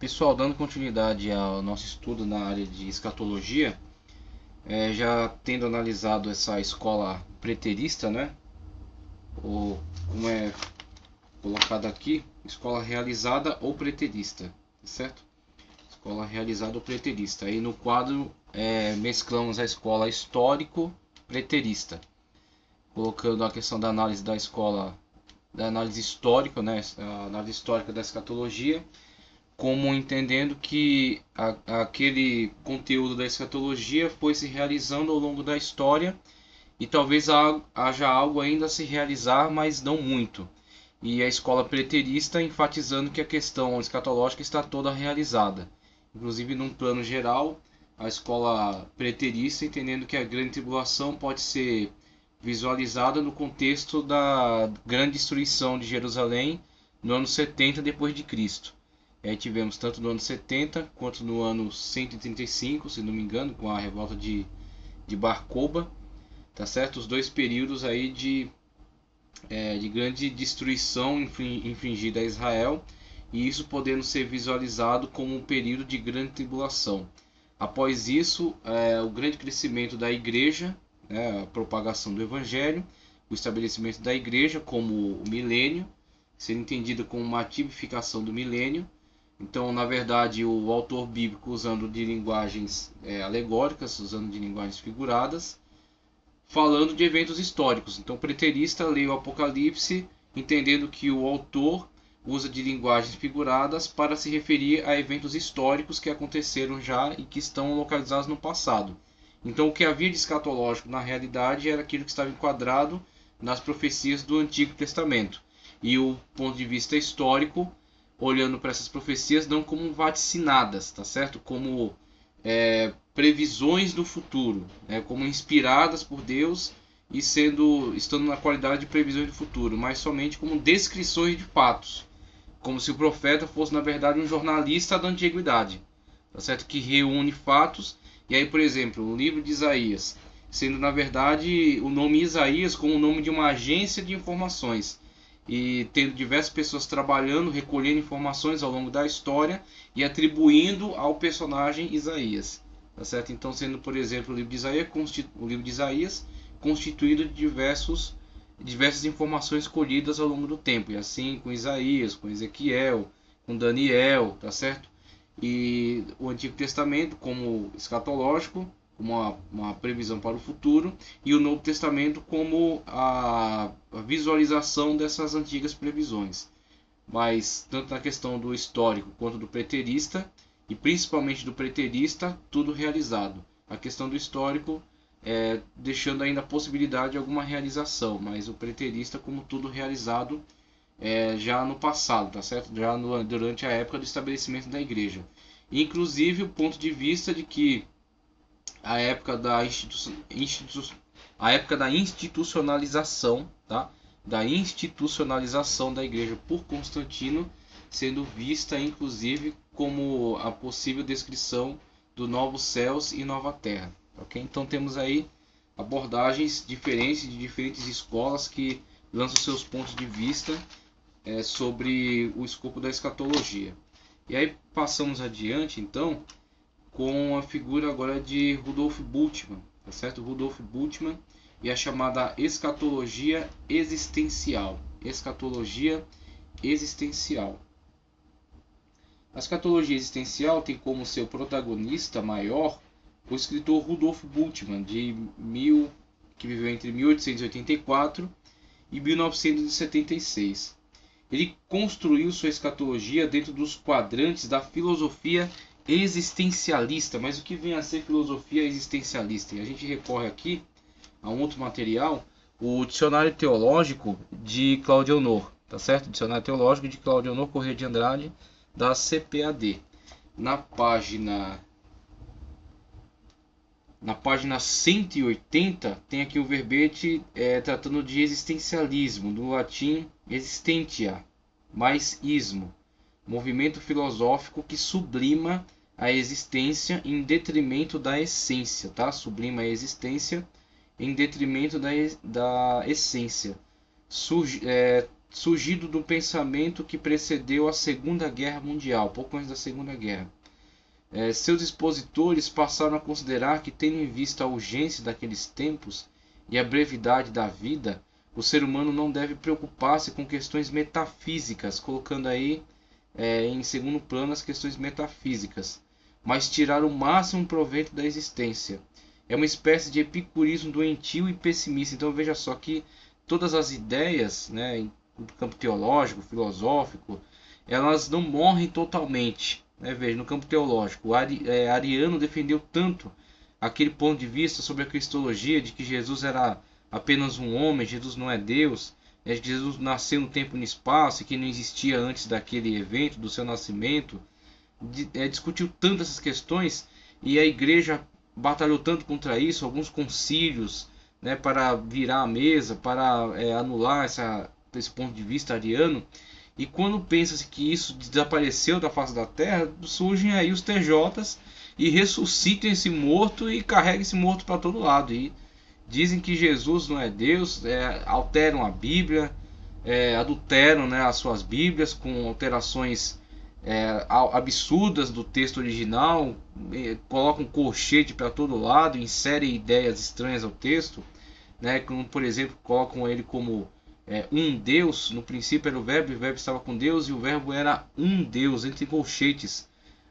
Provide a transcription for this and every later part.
Pessoal, dando continuidade ao nosso estudo na área de escatologia, já tendo analisado essa escola preterista, né? Ou como é colocado aqui, escola realizada ou preterista, tá certo? Escola realizada ou preterista. Aí no quadro mesclamos a escola histórico-preterista, colocando a questão da análise da escola, da análise histórica, né? A análise histórica da escatologia, como entendendo que aquele conteúdo da escatologia foi se realizando ao longo da história e talvez haja algo ainda a se realizar, mas não muito. E a escola preterista enfatizando que a questão escatológica está toda realizada. Inclusive, num plano geral, a escola preterista entendendo que a grande tribulação pode ser visualizada no contexto da grande destruição de Jerusalém no ano 70 depois de Cristo. Tivemos tanto no ano 70 quanto no ano 135, se não me engano, com a revolta de Bar Kokhba, tá certo? Os dois períodos aí de grande destruição infligida a Israel, e isso podendo ser visualizado como um período de grande tribulação. Após isso, o grande crescimento da igreja, né, a propagação do evangelho, o estabelecimento da igreja como o milênio, sendo entendido como uma tipificação do milênio. Então, na verdade, o autor bíblico usando de linguagens alegóricas, usando de linguagens figuradas, falando de eventos históricos. Então, o preterista lê o Apocalipse entendendo que o autor usa de linguagens figuradas para se referir a eventos históricos que aconteceram já e que estão localizados no passado. Então, o que havia de escatológico na realidade era aquilo que estava enquadrado nas profecias do Antigo Testamento. E o ponto de vista histórico, olhando para essas profecias não como vaticinadas, tá certo? Como previsões do futuro, como inspiradas por Deus e estando na qualidade de previsões do futuro, mas somente como descrições de fatos, como se o profeta fosse na verdade um jornalista da antiguidade, tá certo? Que reúne fatos. E aí, por exemplo, o livro de Isaías, sendo na verdade o nome Isaías como o nome de uma agência de informações, e tendo diversas pessoas trabalhando, recolhendo informações ao longo da história e atribuindo ao personagem Isaías, tá certo? Então, sendo, por exemplo, o livro de Isaías constituído de diversas informações colhidas ao longo do tempo, e assim com Isaías, com Ezequiel, com Daniel, tá certo? E o Antigo Testamento como escatológico, como uma previsão para o futuro, e o Novo Testamento como a visualização dessas antigas previsões. Mas tanto na questão do histórico quanto do preterista, e principalmente do preterista, tudo realizado. A questão do histórico deixando ainda a possibilidade de alguma realização, mas o preterista como tudo realizado já no passado, tá certo? Já durante a época do estabelecimento da igreja. Inclusive o ponto de vista de que a época da institucionalização, tá? Da institucionalização da igreja por Constantino, sendo vista inclusive como a possível descrição do novos céus e nova terra. Okay? Então temos aí abordagens diferentes de diferentes escolas que lançam seus pontos de vista sobre o escopo da escatologia. E aí passamos adiante então com a figura agora de Rudolf Bultmann, tá certo? Rudolf Bultmann e a chamada escatologia existencial. Escatologia existencial. A escatologia existencial tem como seu protagonista maior o escritor Rudolf Bultmann, que viveu entre 1884 e 1976. Ele construiu sua escatologia dentro dos quadrantes da filosofia existencialista. Mas o que vem a ser filosofia existencialista? E a gente recorre aqui a um outro material, o Dicionário Teológico de Cláudio Honor, tá certo? Dicionário Teológico de Cláudio Honor Corrêa de Andrade, da CPAD. Na página 180 tem aqui o verbete tratando de existencialismo, do latim existentia, mais ismo, movimento filosófico que sublima a existência em detrimento da essência, tá? Sublima a existência em detrimento da essência, surgido do pensamento que precedeu a Segunda Guerra Mundial, pouco antes da Segunda Guerra. Seus expositores passaram a considerar que, tendo em vista a urgência daqueles tempos e a brevidade da vida, o ser humano não deve preocupar-se com questões metafísicas, colocando aí em segundo plano as questões metafísicas, mas tirar o máximo proveito da existência. É uma espécie de epicurismo doentio e pessimista. Então veja só que todas as ideias, né, no campo teológico, filosófico, elas não morrem totalmente. Veja, no campo teológico, Ariano defendeu tanto aquele ponto de vista sobre a cristologia, de que Jesus era apenas um homem, Jesus não é Deus, que Jesus nasceu no tempo e no espaço, e que não existia antes daquele evento, do seu nascimento. Discutiu tanto essas questões, e a igreja batalhou tanto contra isso, alguns concílios, né, para virar a mesa, para anular esse ponto de vista ariano. E quando pensa-se que isso desapareceu da face da terra, surgem aí os TJs e ressuscitam esse morto e carregam esse morto para todo lado. E dizem que Jesus não é Deus, alteram a Bíblia, adulteram, né, as suas Bíblias com alterações absurdas do texto original, colocam colchete para todo lado, inserem ideias estranhas ao texto, né, como por exemplo colocam ele como um Deus. No princípio era o Verbo, e o Verbo estava com Deus, e o Verbo era um Deus, entre colchetes,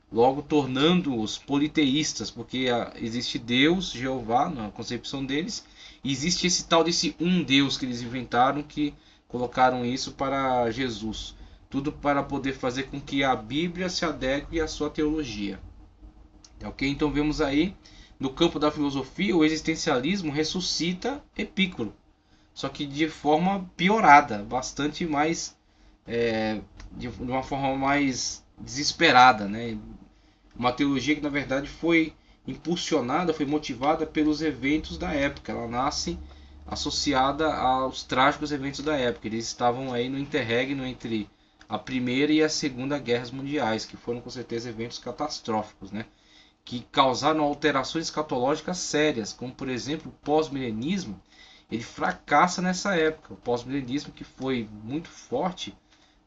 logo tornando-os politeístas, porque existe Deus, Jeová, na concepção deles, e existe esse tal desse um Deus que eles inventaram, que colocaram isso para Jesus. Tudo para poder fazer com que a Bíblia se adeque à sua teologia. Ok? Então vemos aí, no campo da filosofia, o existencialismo ressuscita Epicuro, só que de forma piorada, bastante mais, de uma forma mais desesperada, né? Uma teologia que na verdade foi impulsionada, foi motivada pelos eventos da época. Ela nasce associada aos trágicos eventos da época. Eles estavam aí no interregno entre a Primeira e a Segunda Guerras Mundiais, que foram com certeza eventos catastróficos, né? Que causaram alterações escatológicas sérias, como por exemplo o pós-milenismo. Ele fracassa nessa época. O pós-milenismo, que foi muito forte,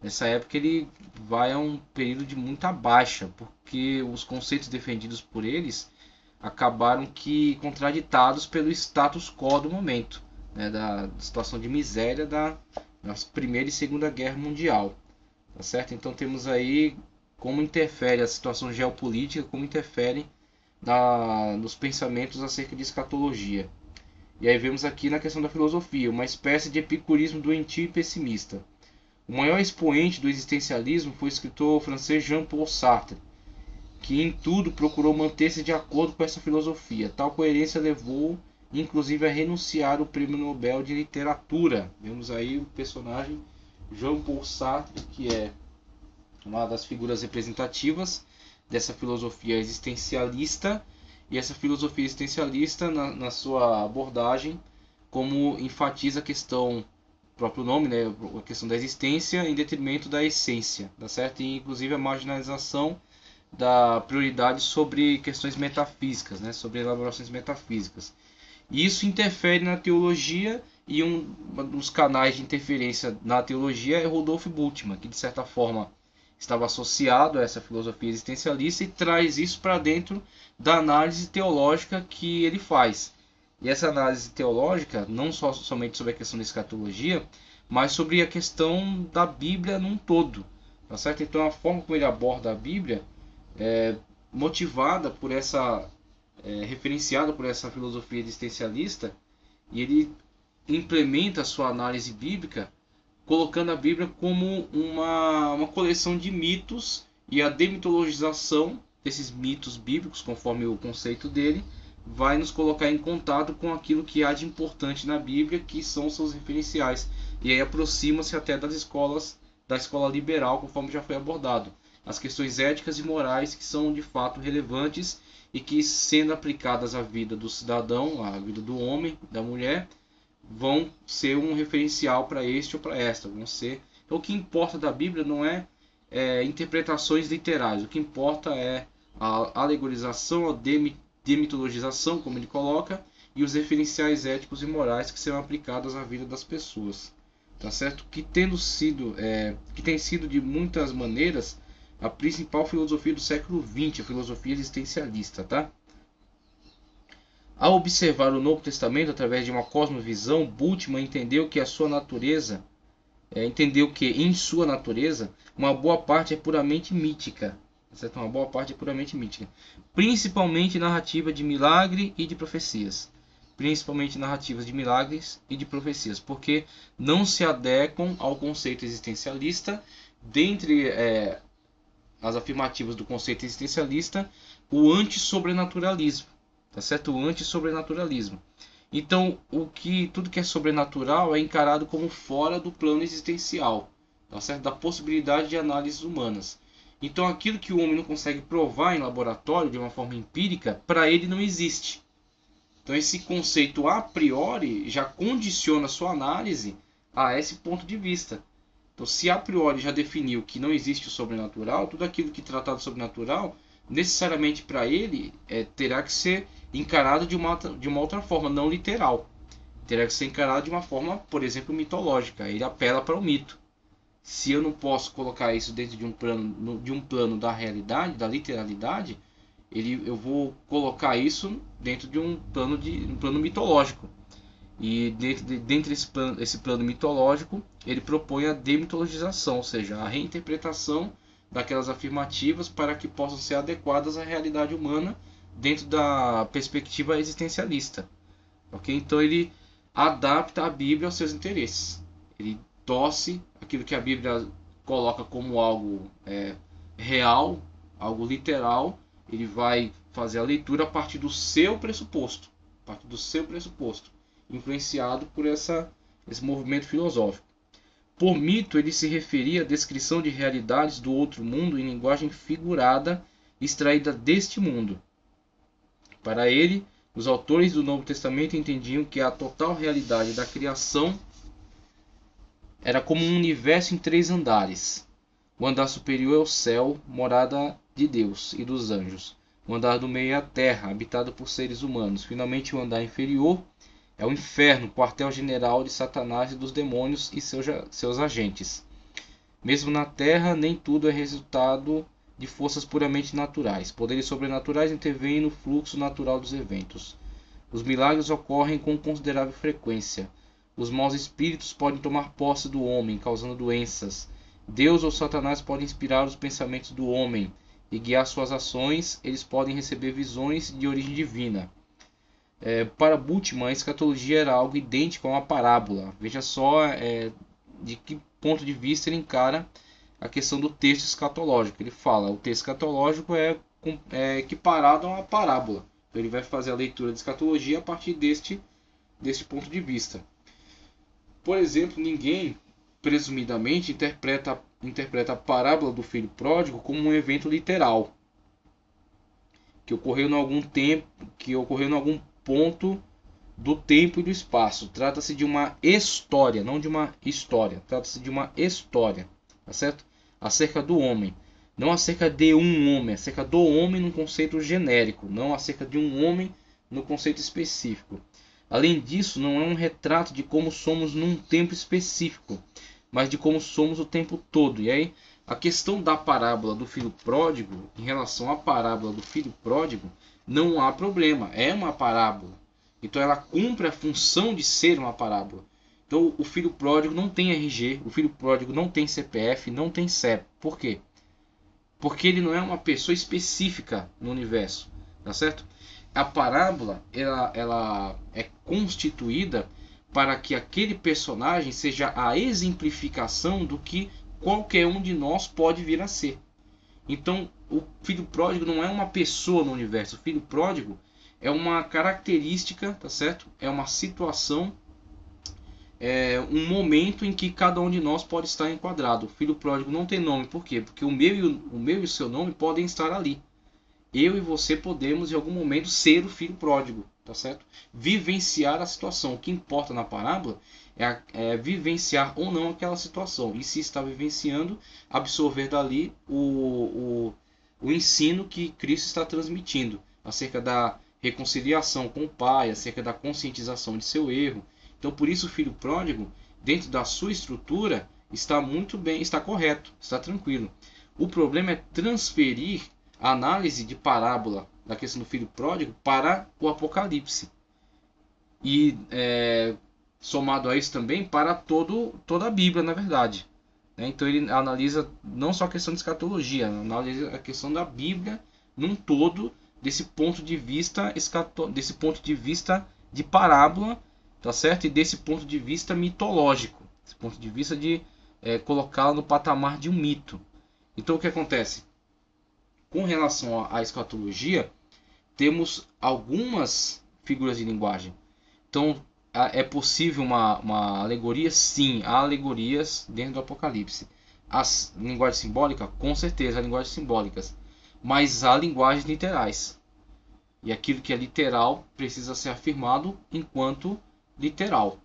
nessa época ele vai a um período de muita baixa, porque os conceitos defendidos por eles acabaram que contraditados pelo status quo do momento, né, da situação de miséria da Primeira e Segunda Guerra Mundial. Tá certo? Então temos aí como interfere a situação geopolítica, como interfere nos pensamentos acerca de escatologia. E aí vemos aqui na questão da filosofia, uma espécie de epicurismo doentio e pessimista. O maior expoente do existencialismo foi o escritor francês Jean-Paul Sartre, que em tudo procurou manter-se de acordo com essa filosofia. Tal coerência levou inclusive a renunciar ao Prêmio Nobel de Literatura. Vemos aí o personagem Jean-Paul Sartre, que é uma das figuras representativas dessa filosofia existencialista. E essa filosofia existencialista, na sua abordagem, como enfatiza a questão, o próprio nome, né, a questão da existência em detrimento da essência, tá certo? E inclusive a marginalização da prioridade sobre questões metafísicas, né, sobre elaborações metafísicas. E isso interfere na teologia, e um dos canais de interferência na teologia é Rudolf Bultmann, que de certa forma estava associado a essa filosofia existencialista e traz isso para dentro da análise teológica que ele faz. E essa análise teológica, não somente sobre a questão da escatologia, mas sobre a questão da Bíblia num todo. Tá certo? Então a forma como ele aborda a Bíblia é motivada por essa, referenciada por essa filosofia existencialista, e ele implementa a sua análise bíblica colocando a Bíblia como uma coleção de mitos, e a demitologização desses mitos bíblicos, conforme o conceito dele, vai nos colocar em contato com aquilo que há de importante na Bíblia, que são seus referenciais. E aí aproxima-se até das escolas, da escola liberal, conforme já foi abordado. As questões éticas e morais que são de fato relevantes e que, sendo aplicadas à vida do cidadão, à vida do homem, da mulher, vão ser um referencial para este ou para esta. Vão ser... Então, o que importa da Bíblia não é interpretações literais. O que importa é a alegorização, a demitologização, como ele coloca, e os referenciais éticos e morais que serão aplicados à vida das pessoas. tá certo? Que tem sido de muitas maneiras a principal filosofia do século XX, a filosofia existencialista, tá? Ao observar o Novo Testamento através de uma cosmovisão, Bultmann entendeu que em sua natureza uma boa parte é puramente mítica, tá certo? Uma boa parte é puramente mítica, principalmente narrativa de milagre e de profecias. Principalmente narrativas de milagres e de profecias, porque não se adequam ao conceito existencialista. Dentre as afirmativas do conceito existencialista, o antissobrenaturalismo, tá certo? O antissobrenaturalismo. Então, tudo que é sobrenatural é encarado como fora do plano existencial, tá certo? Da possibilidade de análises humanas. Então, aquilo que o homem não consegue provar em laboratório de uma forma empírica, para ele não existe. Então esse conceito a priori já condiciona a sua análise a esse ponto de vista. Então se a priori já definiu que não existe o sobrenatural, tudo aquilo que tratar do sobrenatural, necessariamente para ele terá que ser encarado de uma outra forma, não literal. Terá que ser encarado de uma forma, por exemplo, mitológica. Ele apela para o mito. Se eu não posso colocar isso dentro de um plano da realidade, da literalidade, eu vou colocar isso dentro de um plano mitológico. E dentro desse plano mitológico, ele propõe a demitologização, ou seja, a reinterpretação daquelas afirmativas para que possam ser adequadas à realidade humana dentro da perspectiva existencialista. Okay? Então ele adapta a Bíblia aos seus interesses. Ele torce aquilo que a Bíblia coloca como algo real, algo literal. Ele vai fazer a leitura a partir do seu pressuposto, influenciado por esse movimento filosófico. Por mito, ele se referia à descrição de realidades do outro mundo em linguagem figurada, extraída deste mundo. Para ele, os autores do Novo Testamento entendiam que a total realidade da criação era como um universo em 3 andares. O andar superior é o céu, morada de Deus e dos anjos. O andar do meio é a terra, habitada por seres humanos. Finalmente, o andar inferior é o inferno, quartel-general de Satanás e dos demônios e seus agentes. Mesmo na terra, nem tudo é resultado de forças puramente naturais. Poderes sobrenaturais intervêm no fluxo natural dos eventos. Os milagres ocorrem com considerável frequência. Os maus espíritos podem tomar posse do homem, causando doenças. Deus ou Satanás podem inspirar os pensamentos do homem e guiar suas ações. Eles podem receber visões de origem divina. Para Bultmann, a escatologia era algo idêntico a uma parábola. Veja só de que ponto de vista ele encara a questão do texto escatológico. Ele fala o texto escatológico é equiparado a uma parábola. Então ele vai fazer a leitura de escatologia a partir deste ponto de vista. Por exemplo, ninguém presumidamente interpreta a parábola do filho pródigo como um evento literal que ocorreu em algum ponto do tempo e do espaço. Trata-se de uma história, não de uma história. Trata-se de uma história, tá certo? Acerca do homem, não acerca de um homem, acerca do homem num conceito genérico, não acerca de um homem no conceito específico. Além disso, não é um retrato de como somos num tempo específico, mas de como somos o tempo todo. E aí, a questão da parábola do filho pródigo, em relação à parábola do filho pródigo, não há problema, é uma parábola. Então ela cumpre a função de ser uma parábola. Então o filho pródigo não tem RG, o filho pródigo não tem CPF, não tem CEP. Por quê? Porque ele não é uma pessoa específica no universo, tá certo? A parábola ela é constituída para que aquele personagem seja a exemplificação do que qualquer um de nós pode vir a ser. Então, o filho pródigo não é uma pessoa no universo. O filho pródigo é uma característica, tá certo? É uma situação, um momento em que cada um de nós pode estar enquadrado. O filho pródigo não tem nome, por quê? Porque o meu e o seu nome podem estar ali. Eu e você podemos, em algum momento, ser o filho pródigo, tá certo? Vivenciar a situação. O que importa na parábola é vivenciar ou não aquela situação. E se está vivenciando, absorver dali o ensino que Cristo está transmitindo acerca da reconciliação com o Pai, acerca da conscientização de seu erro. Então, por isso, o filho pródigo dentro da sua estrutura, está muito bem, está correto, está tranquilo. O problema é transferir a análise de parábola da questão do filho pródigo para o Apocalipse. E somado a isso também para toda a Bíblia, na verdade. Então ele analisa não só a questão de escatologia, analisa a questão da Bíblia num todo, desse ponto de vista de parábola, tá certo? E desse ponto de vista mitológico, desse ponto de vista de colocá-la no patamar de um mito. Então o que acontece? Com relação à escatologia, temos algumas figuras de linguagem. Então é possível uma alegoria? Sim, há alegorias dentro do Apocalipse. As linguagens simbólicas? Com certeza, há linguagens simbólicas. Mas há linguagens literais. E aquilo que é literal precisa ser afirmado enquanto literal.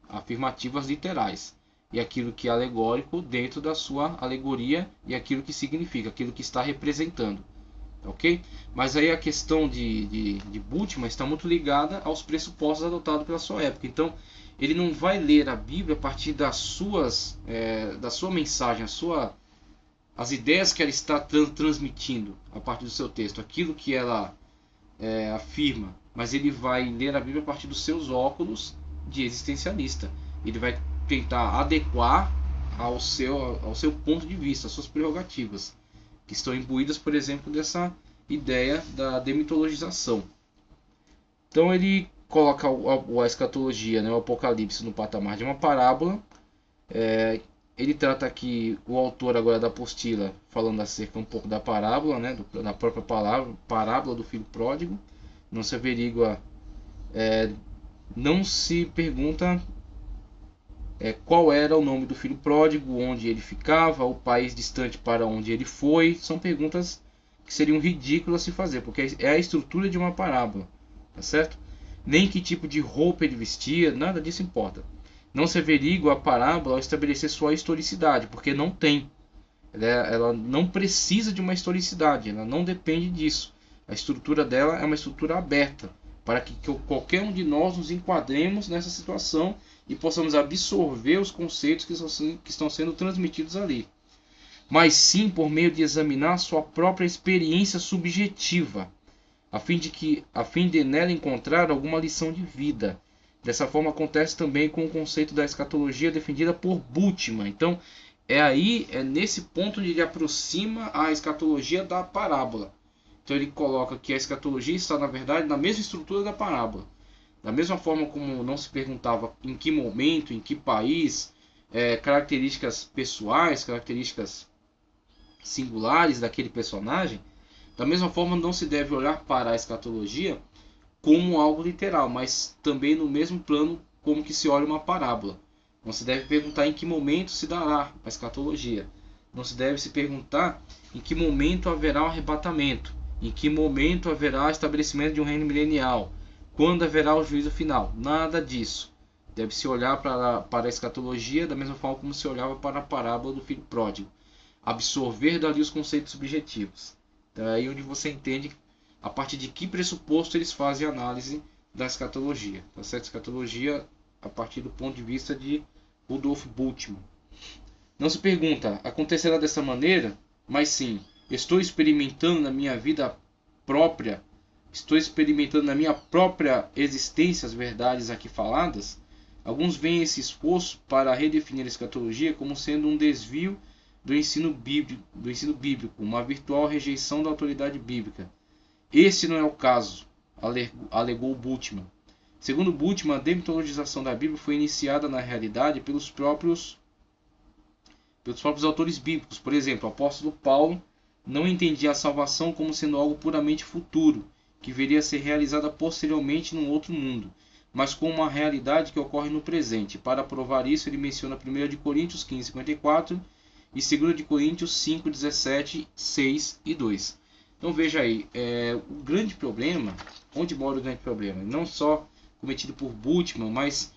Afirmativas literais. E aquilo que é alegórico dentro da sua alegoria e aquilo que significa, aquilo que está representando. Ok? Mas aí a questão de Bultmann está muito ligada aos pressupostos adotados pela sua época. Então, ele não vai ler a Bíblia a partir da sua mensagem, as ideias que ela está transmitindo a partir do seu texto, aquilo que ela afirma, mas ele vai ler a Bíblia a partir dos seus óculos de existencialista. Ele vai tentar adequar ao seu ponto de vista, às suas prerrogativas, que estão imbuídas, por exemplo, dessa ideia da demitologização. Então ele coloca a escatologia, o Apocalipse, no patamar de uma parábola. Ele trata aqui, o autor agora da apostila, falando acerca um pouco da parábola, da própria parábola do filho pródigo. Não se averigua, não se pergunta qual era o nome do filho pródigo, onde ele ficava, o país distante para onde ele foi. São perguntas que seriam ridículas se fazer, porque é a estrutura de uma parábola, tá certo? Nem que tipo de roupa ele vestia, nada disso importa. Não se averigua a parábola ao estabelecer sua historicidade, porque não tem. Ela não precisa de uma historicidade, ela não depende disso. A estrutura dela é uma estrutura aberta, para que qualquer um de nós nos enquadremos nessa situação e possamos absorver os conceitos que estão sendo transmitidos ali. Mas sim por meio de examinar sua própria experiência subjetiva, a fim de nela encontrar alguma lição de vida. Dessa forma acontece também com o conceito da escatologia defendida por Bultmann. Então é nesse ponto onde ele aproxima a escatologia da parábola. Então ele coloca que a escatologia está, na verdade, na mesma estrutura da parábola. Da mesma forma como não se perguntava em que momento, em que país, características pessoais, características singulares daquele personagem, da mesma forma não se deve olhar para a escatologia como algo literal, mas também no mesmo plano como que se olha uma parábola. Não se deve perguntar em que momento se dará a escatologia. Não se deve se perguntar em que momento haverá o arrebatamento, em que momento haverá o estabelecimento de um reino milenial, quando haverá o juízo final. Nada disso. Deve-se olhar para a escatologia da mesma forma como se olhava para a parábola do filho pródigo. Absorver dali os conceitos subjetivos. Então é aí onde você entende a partir de que pressuposto eles fazem a análise da escatologia. Tá certo? Escatologia a partir do ponto de vista de Rudolf Bultmann. Não se pergunta, acontecerá dessa maneira? Mas sim, estou experimentando na minha vida própria, estou experimentando na minha própria existência as verdades aqui faladas? Alguns veem esse esforço para redefinir a escatologia como sendo um desvio do ensino bíblico, uma virtual rejeição da autoridade bíblica. Esse não é o caso, alegou Bultmann. Segundo Bultmann, a demitologização da Bíblia foi iniciada na realidade pelos próprios autores bíblicos. Por exemplo, o apóstolo Paulo não entendia a salvação como sendo algo puramente futuro, que viria a ser realizada posteriormente num outro mundo, mas como uma realidade que ocorre no presente. Para provar isso, ele menciona 1 Coríntios 15:54 e 2 Coríntios 5:17, 6 e 2. Então veja aí, o grande problema, onde mora o grande problema? Não só cometido por Bultmann, mas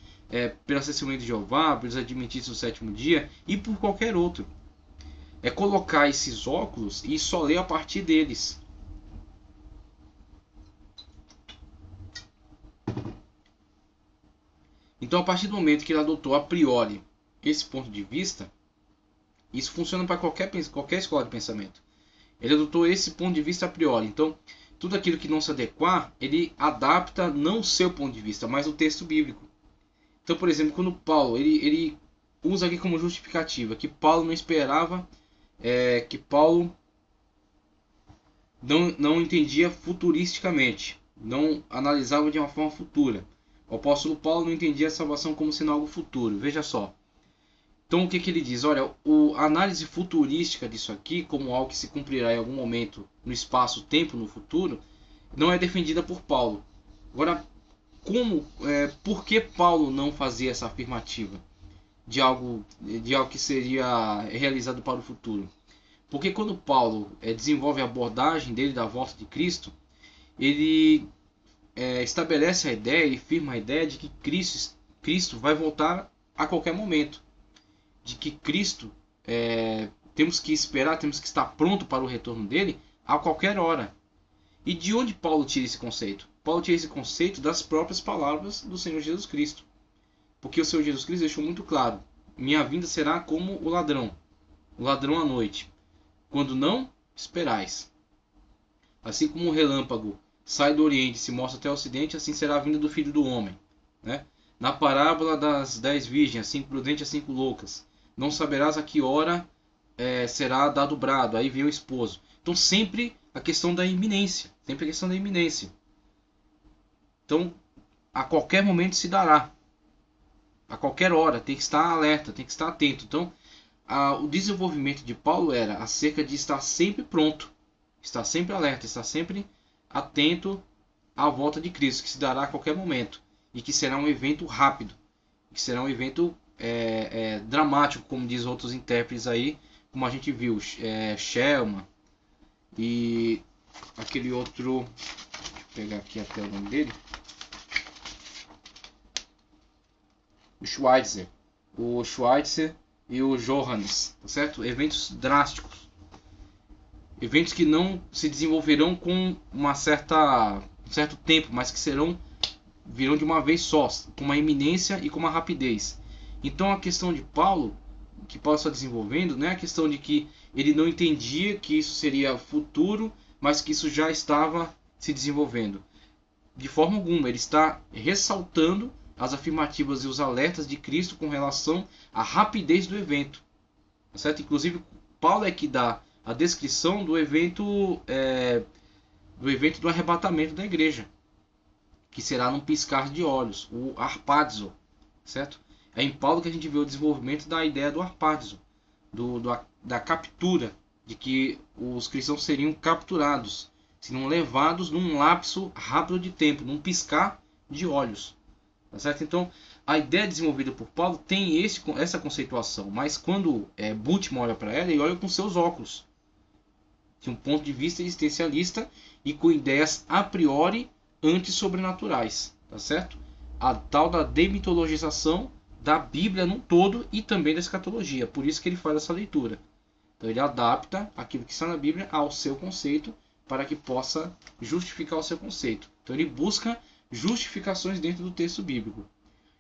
pela Testemunha de Jeová, pelos Adventistas do Sétimo Dia e por qualquer outro. É colocar esses óculos e só ler a partir deles. Então, a partir do momento que ele adotou a priori esse ponto de vista, isso funciona para qualquer escola de pensamento. Ele adotou esse ponto de vista a priori. Então, tudo aquilo que não se adequar, ele adapta não o seu ponto de vista, mas o texto bíblico. Então, por exemplo, quando Paulo ele usa aqui como justificativa que Paulo não esperava, que Paulo não entendia futuristicamente, não analisava de uma forma futura. O apóstolo Paulo não entendia a salvação como sendo algo futuro. Veja só. Então o que ele diz? Olha, a análise futurística disso aqui, como algo que se cumprirá em algum momento no espaço-tempo, no futuro, não é defendida por Paulo. Agora, por que Paulo não fazia essa afirmativa de algo que seria realizado para o futuro? Porque quando Paulo desenvolve a abordagem dele da volta de Cristo, ele estabelece a ideia e firma a ideia de que Cristo vai voltar a qualquer momento. De que Cristo, temos que esperar, temos que estar pronto para o retorno dele a qualquer hora. E de onde Paulo tira esse conceito? Paulo tira esse conceito das próprias palavras do Senhor Jesus Cristo. Porque o Senhor Jesus Cristo deixou muito claro: minha vinda será como o ladrão à noite, quando não esperais. Assim como o relâmpago sai do Oriente e se mostra até o Ocidente, assim será a vinda do Filho do Homem. Né? Na parábola das 10 virgens, 5 prudentes e 5 loucas, não saberás a que hora será dado o brado, aí vem o esposo. Então sempre a questão da iminência. Então, a qualquer momento se dará. A qualquer hora, tem que estar alerta, tem que estar atento. Então, o desenvolvimento de Paulo era acerca de estar sempre pronto, estar sempre alerta, estar sempre atento à volta de Cristo, que se dará a qualquer momento. E que será um evento rápido, que será um evento dramático, como diz outros intérpretes aí, como a gente viu, Schelman e aquele outro, deixa eu pegar aqui até o nome dele, o Schweitzer e o Johannes, tá certo? Eventos drásticos, eventos que não se desenvolverão com um certo tempo, mas que virão de uma vez só, com uma iminência e com uma rapidez. Então a questão de Paulo, que Paulo está desenvolvendo, não é a questão de que ele não entendia que isso seria futuro, mas que isso já estava se desenvolvendo. De forma alguma, ele está ressaltando as afirmativas e os alertas de Cristo com relação à rapidez do evento. Certo? Inclusive, Paulo é que dá a descrição do evento do arrebatamento da igreja, que será num piscar de olhos, o harpazo, certo? É em Paulo que a gente vê o desenvolvimento da ideia do harpazo, da captura, de que os cristãos seriam capturados, seriam levados num lapso rápido de tempo, num piscar de olhos, tá certo? Então, a ideia desenvolvida por Paulo tem essa conceituação, mas quando Bultmann olha para ela, ele olha com seus óculos, de um ponto de vista existencialista e com ideias a priori antissobrenaturais, tá certo? A tal da demitologização da Bíblia num todo e também da escatologia. Por isso que ele faz essa leitura. Então ele adapta aquilo que está na Bíblia ao seu conceito para que possa justificar o seu conceito. Então ele busca justificações dentro do texto bíblico.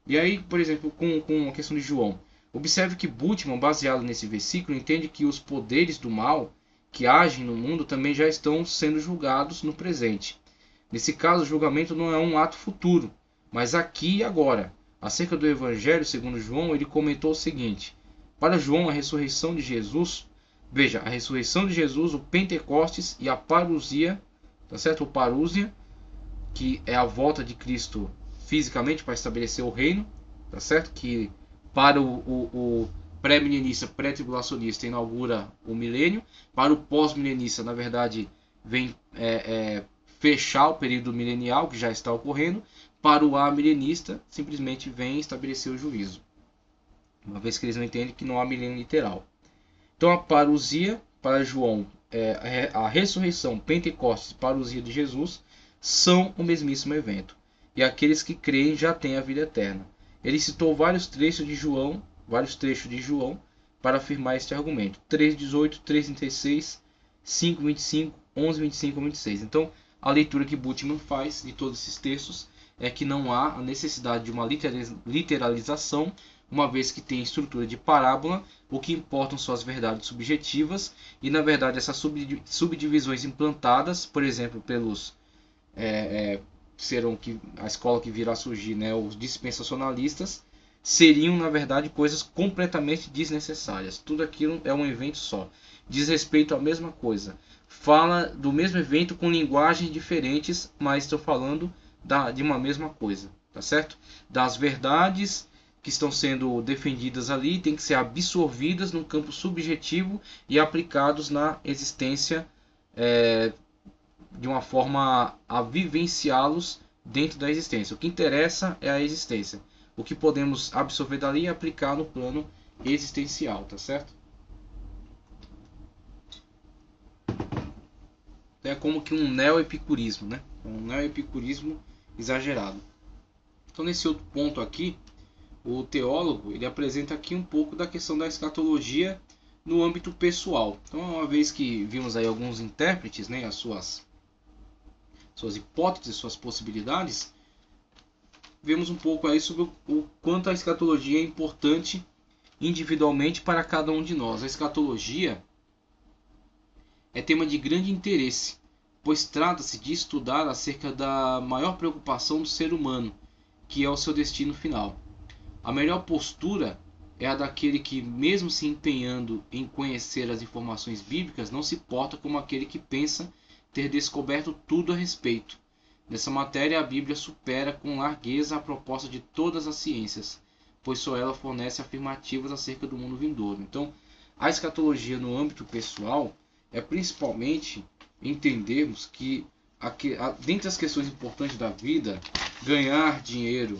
E aí, por exemplo, com a questão de João, observe que Bultmann, baseado nesse versículo, entende que os poderes do mal que agem no mundo também já estão sendo julgados no presente. Nesse caso, o julgamento não é um ato futuro, mas aqui e agora. Acerca do Evangelho segundo João, ele comentou o seguinte: para João, a ressurreição de Jesus, veja, a ressurreição de Jesus, o Pentecostes e a parousia, tá certo? O parúzia, que é a volta de Cristo fisicamente para estabelecer o reino, tá certo? Que para o pré-milenista, pré-tribulacionista, inaugura o milênio. Para o pós-milenista, na verdade, vem fechar o período milenial que já está ocorrendo. Para o amilenista, simplesmente vem estabelecer o juízo, uma vez que eles não entendem que não há milênio literal. Então a parousia para João, a ressurreição, Pentecostes e parousia de Jesus são o mesmíssimo evento. E aqueles que creem já têm a vida eterna. Ele citou vários trechos de João para afirmar este argumento. 3:18, 3:36, 5:25, 11:25 a 26. Então, a leitura que Bultmann faz de todos esses textos é que não há a necessidade de uma literalização, uma vez que tem estrutura de parábola. O que importam são as verdades subjetivas, e na verdade essas subdivisões implantadas, por exemplo, pelos serão que a escola que virá a surgir, né, os dispensacionalistas, seriam na verdade coisas completamente desnecessárias. Tudo aquilo é um evento só, diz respeito à mesma coisa, fala do mesmo evento com linguagens diferentes, mas estou falando de uma mesma coisa, tá certo? Das verdades que estão sendo defendidas ali têm que ser absorvidas no campo subjetivo e aplicados na existência, de uma forma a vivenciá-los dentro da existência. O que interessa é a existência. O que podemos absorver dali e aplicar no plano existencial, tá certo? É como que um neo-epicurismo, né? Um neo-epicurismo exagerado. Então, nesse outro ponto aqui, o teólogo ele apresenta aqui um pouco da questão da escatologia no âmbito pessoal. Então, uma vez que vimos aí alguns intérpretes, né, as suas hipóteses, suas possibilidades, vemos um pouco aí sobre o quanto a escatologia é importante individualmente para cada um de nós. A escatologia é tema de grande interesse, pois trata-se de estudar acerca da maior preocupação do ser humano, que é o seu destino final. A melhor postura é a daquele que, mesmo se empenhando em conhecer as informações bíblicas, não se porta como aquele que pensa ter descoberto tudo a respeito. Nessa matéria, a Bíblia supera com largueza a proposta de todas as ciências, pois só ela fornece afirmativas acerca do mundo vindouro. Então, a escatologia no âmbito pessoal é principalmente entendermos que, dentre as questões importantes da vida, ganhar dinheiro,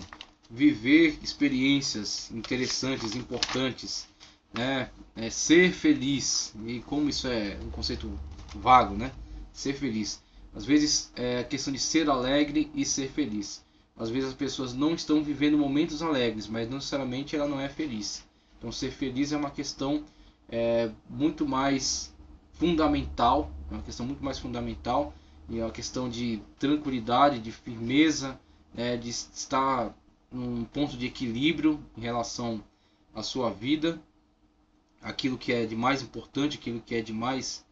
viver experiências interessantes, importantes, né? Ser feliz, e como isso é um conceito vago, né? Ser feliz. Às vezes é a questão de ser alegre e ser feliz. Às vezes as pessoas não estão vivendo momentos alegres, mas não necessariamente ela não é feliz. Então ser feliz é uma questão muito mais fundamental, é uma questão muito mais fundamental, e é uma questão de tranquilidade, de firmeza, de estar num ponto de equilíbrio em relação à sua vida, aquilo que é de mais importante, aquilo que é de mais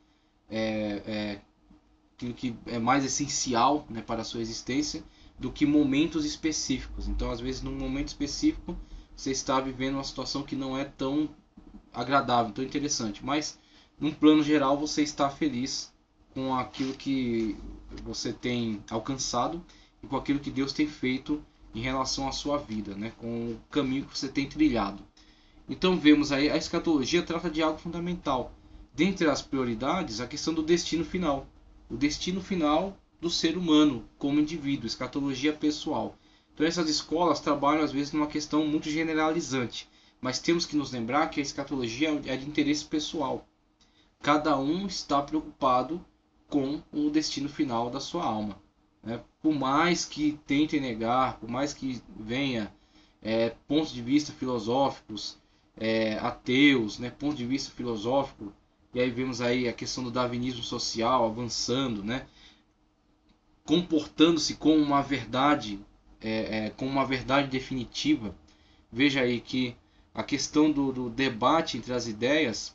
aquilo que é mais essencial, né, para a sua existência, do que momentos específicos. Então, às vezes, num momento específico, você está vivendo uma situação que não é tão agradável, tão interessante, mas num plano geral você está feliz com aquilo que você tem alcançado e com aquilo que Deus tem feito em relação à sua vida, né, com o caminho que você tem trilhado. Então vemos aí, a escatologia trata de algo fundamental. Dentre as prioridades, a questão do destino final. O destino final do ser humano como indivíduo, escatologia pessoal. Então essas escolas trabalham às vezes numa questão muito generalizante, mas temos que nos lembrar que a escatologia é de interesse pessoal. Cada um está preocupado com o destino final da sua alma, né? Por mais que tentem negar, por mais que venha pontos de vista filosóficos, ateus, né, ponto de vista filosófico, e aí vemos aí a questão do darwinismo social avançando, né, comportando-se como uma verdade, como uma verdade definitiva. Veja aí que a questão do debate entre as ideias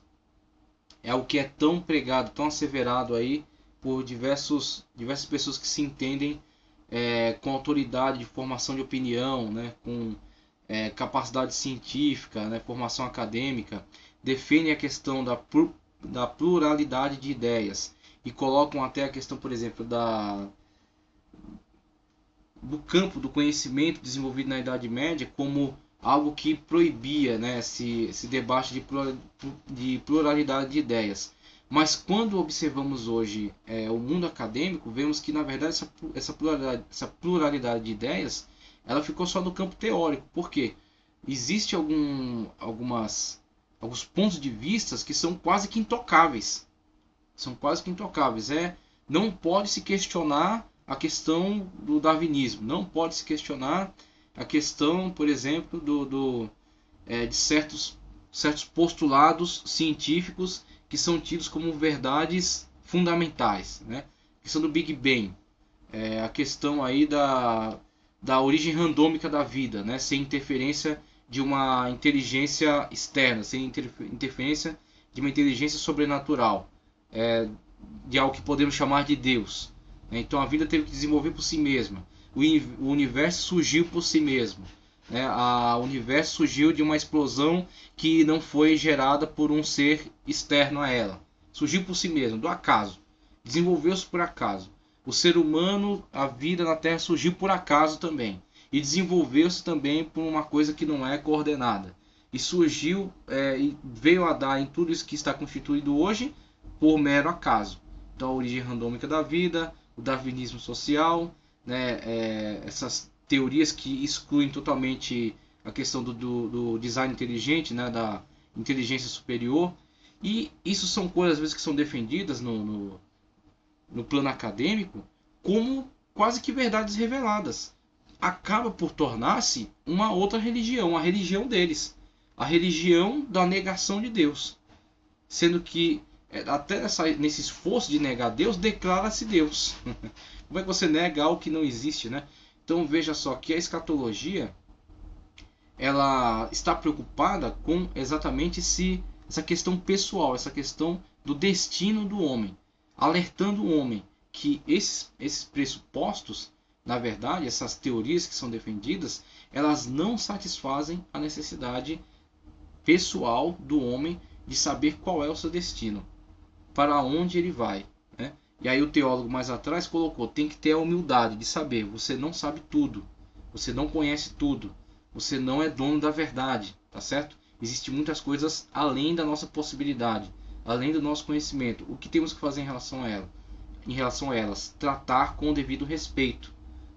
é o que é tão pregado, tão asseverado aí por diversas pessoas que se entendem com autoridade de formação de opinião, né, com capacidade científica, né, formação acadêmica, defendem a questão da pluralidade de ideias e colocam até a questão, por exemplo, do campo do conhecimento desenvolvido na Idade Média como algo que proibia, né, esse debate de pluralidade de ideias. Mas quando observamos hoje o mundo acadêmico, vemos que na verdade essa pluralidade de ideias ela ficou só no campo teórico. Por quê? Existem alguns pontos de vista que são quase que intocáveis. São quase que intocáveis. Não pode se questionar a questão do darwinismo. Não pode se questionar a questão, por exemplo, de certos postulados científicos que são tidos como verdades fundamentais, né? A questão do Big Bang, a questão aí da origem randômica da vida, né? Sem interferência de uma inteligência externa, sem interferência de uma inteligência sobrenatural, de algo que podemos chamar de Deus. Então a vida teve que desenvolver por si mesma. O universo surgiu por si mesmo. O universo surgiu de uma explosão que não foi gerada por um ser externo a ela. Surgiu por si mesmo, do acaso. Desenvolveu-se por acaso. O ser humano, a vida na Terra surgiu por acaso também. E desenvolveu-se também por uma coisa que não é coordenada. E surgiu e veio a dar em tudo isso que está constituído hoje por mero acaso. Então a origem randômica da vida, o darwinismo social, essas teorias que excluem totalmente a questão do design inteligente, da inteligência superior. E isso são coisas às vezes que são defendidas no plano acadêmico como quase que verdades reveladas. Acaba por tornar-se uma outra religião, a religião deles, a religião da negação de Deus. Sendo que até nesse esforço de negar Deus, declara-se Deus. Como é que você nega algo que não existe, né? Então veja só que a escatologia ela está preocupada com exatamente essa questão pessoal, essa questão do destino do homem, alertando o homem que esses pressupostos, na verdade, essas teorias que são defendidas, elas não satisfazem a necessidade pessoal do homem de saber qual é o seu destino, para onde ele vai. E aí o teólogo mais atrás colocou, tem que ter a humildade de saber, você não sabe tudo, você não conhece tudo, você não é dono da verdade, tá certo? Existem muitas coisas além da nossa possibilidade, além do nosso conhecimento. O que temos que fazer em relação a elas? Tratar com o devido respeito,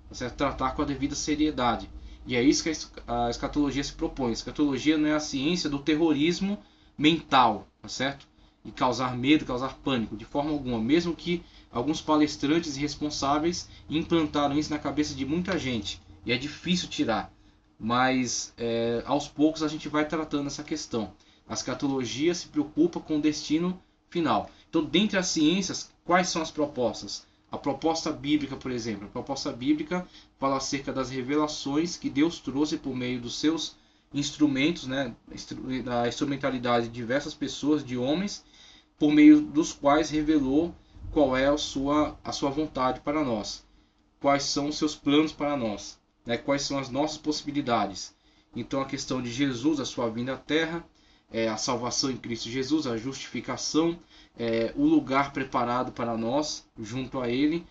tá certo? Tratar com a devida seriedade. E é isso que a escatologia se propõe. A escatologia não é a ciência do terrorismo mental, tá certo? E causar medo, causar pânico, de forma alguma. Mesmo que alguns palestrantes irresponsáveis implantaram isso na cabeça de muita gente. E é difícil tirar. Mas aos poucos a gente vai tratando essa questão. A escatologia se preocupa com o destino final. Então, dentre as ciências, quais são as propostas? A proposta bíblica, por exemplo. A proposta bíblica fala acerca das revelações que Deus trouxe por meio dos seus instrumentos, da instrumentalidade de diversas pessoas, de homens, por meio dos quais revelou qual é a sua vontade para nós, quais são os seus planos para nós, quais são as nossas possibilidades. Então a questão de Jesus, a sua vinda à Terra, a salvação em Cristo Jesus, a justificação, o lugar preparado para nós junto a Ele,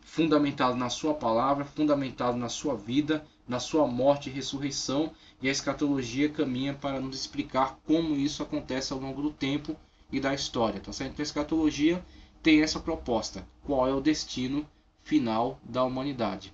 fundamentado na sua palavra, fundamentado na sua vida, na sua morte e ressurreição, e a escatologia caminha para nos explicar como isso acontece ao longo do tempo e da história, tá certo? Então a escatologia tem essa proposta, qual é o destino final da humanidade.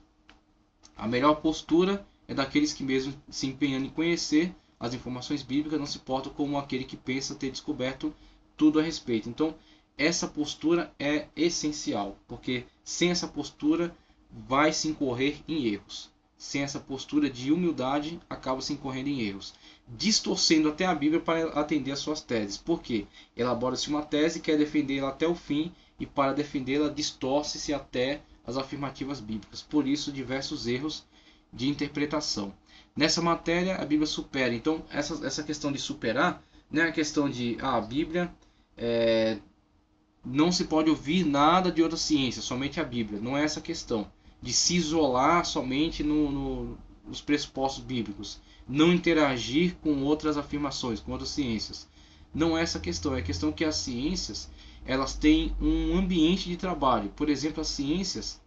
A melhor postura é daqueles que, mesmo se empenhando em conhecer as informações bíblicas, não se portam como aquele que pensa ter descoberto tudo a respeito. Então essa postura é essencial, porque sem essa postura vai se incorrer em erros. Sem essa postura de humildade, acaba se incorrendo em erros, distorcendo até a Bíblia para atender às suas teses. Por quê? Elabora-se uma tese, quer defendê-la até o fim, e para defendê-la distorce-se até as afirmativas bíblicas. Por isso, diversos erros de interpretação. Nessa matéria, a Bíblia supera. Então, essa questão de superar, não é a questão de a Bíblia não se pode ouvir nada de outra ciência, somente a Bíblia. Não é essa questão de se isolar somente nos pressupostos bíblicos, não interagir com outras afirmações, com outras ciências. Não é essa questão, é a questão que as ciências elas têm um ambiente de trabalho. Por exemplo, as ciências,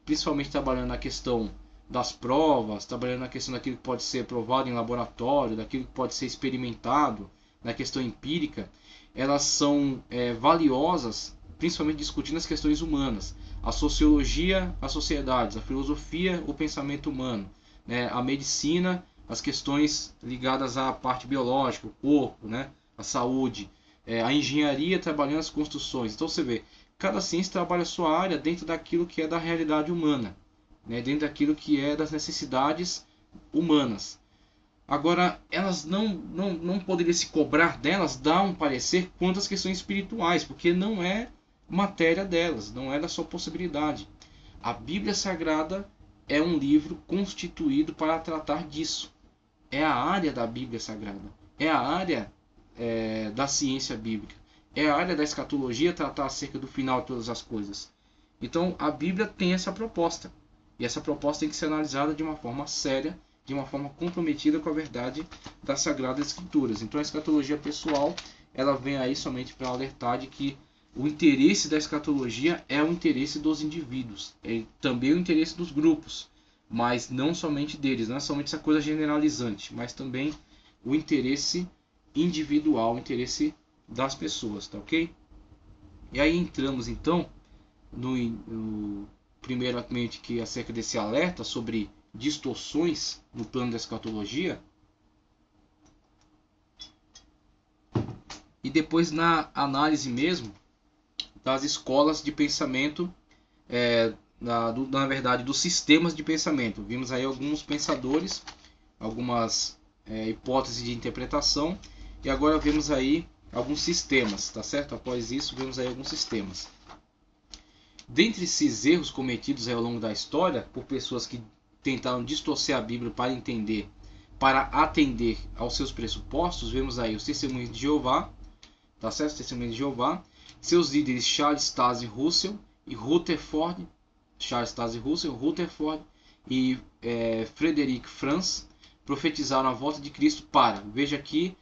principalmente trabalhando na questão das provas, trabalhando na questão daquilo que pode ser provado em laboratório, daquilo que pode ser experimentado, na questão empírica, elas são valiosas, principalmente discutindo as questões humanas. A sociologia, as sociedades, a filosofia, o pensamento humano, a medicina, as questões ligadas à parte biológica, o corpo, a saúde, a engenharia trabalhando as construções. Então você vê, cada ciência trabalha a sua área dentro daquilo que é da realidade humana, dentro daquilo que é das necessidades humanas. Agora, elas não poderiam se cobrar delas dar um parecer quanto às questões espirituais, porque não é matéria delas, não é da sua possibilidade. A Bíblia Sagrada é um livro constituído para tratar disso. É a área da Bíblia Sagrada. É a área da ciência bíblica. É a área da escatologia tratar acerca do final de todas as coisas. Então a Bíblia tem essa proposta. E essa proposta tem que ser analisada de uma forma séria, de uma forma comprometida com a verdade das Sagradas Escrituras. Então a escatologia pessoal, ela vem aí somente para alertar de que o interesse da escatologia é o interesse dos indivíduos. É também o interesse dos grupos, mas não somente deles. Não é somente essa coisa generalizante, mas também o interesse individual, o interesse das pessoas, tá ok? E aí entramos então no primeiramente que acerca desse alerta sobre distorções no plano da escatologia, e depois na análise mesmo das escolas de pensamento, na verdade dos sistemas de pensamento. Vimos aí alguns pensadores, algumas hipóteses de interpretação, e agora vemos aí alguns sistemas, tá certo? Após isso, vemos aí alguns sistemas. Dentre esses erros cometidos ao longo da história por pessoas que tentaram distorcer a Bíblia para entender, para atender aos seus pressupostos, vemos aí os Testemunhos de Jeová, tá certo? Testemunhos de Jeová, seus líderes Charles Taze Russell e Rutherford, e Frederick Franz profetizaram a volta de Cristo para, veja aqui,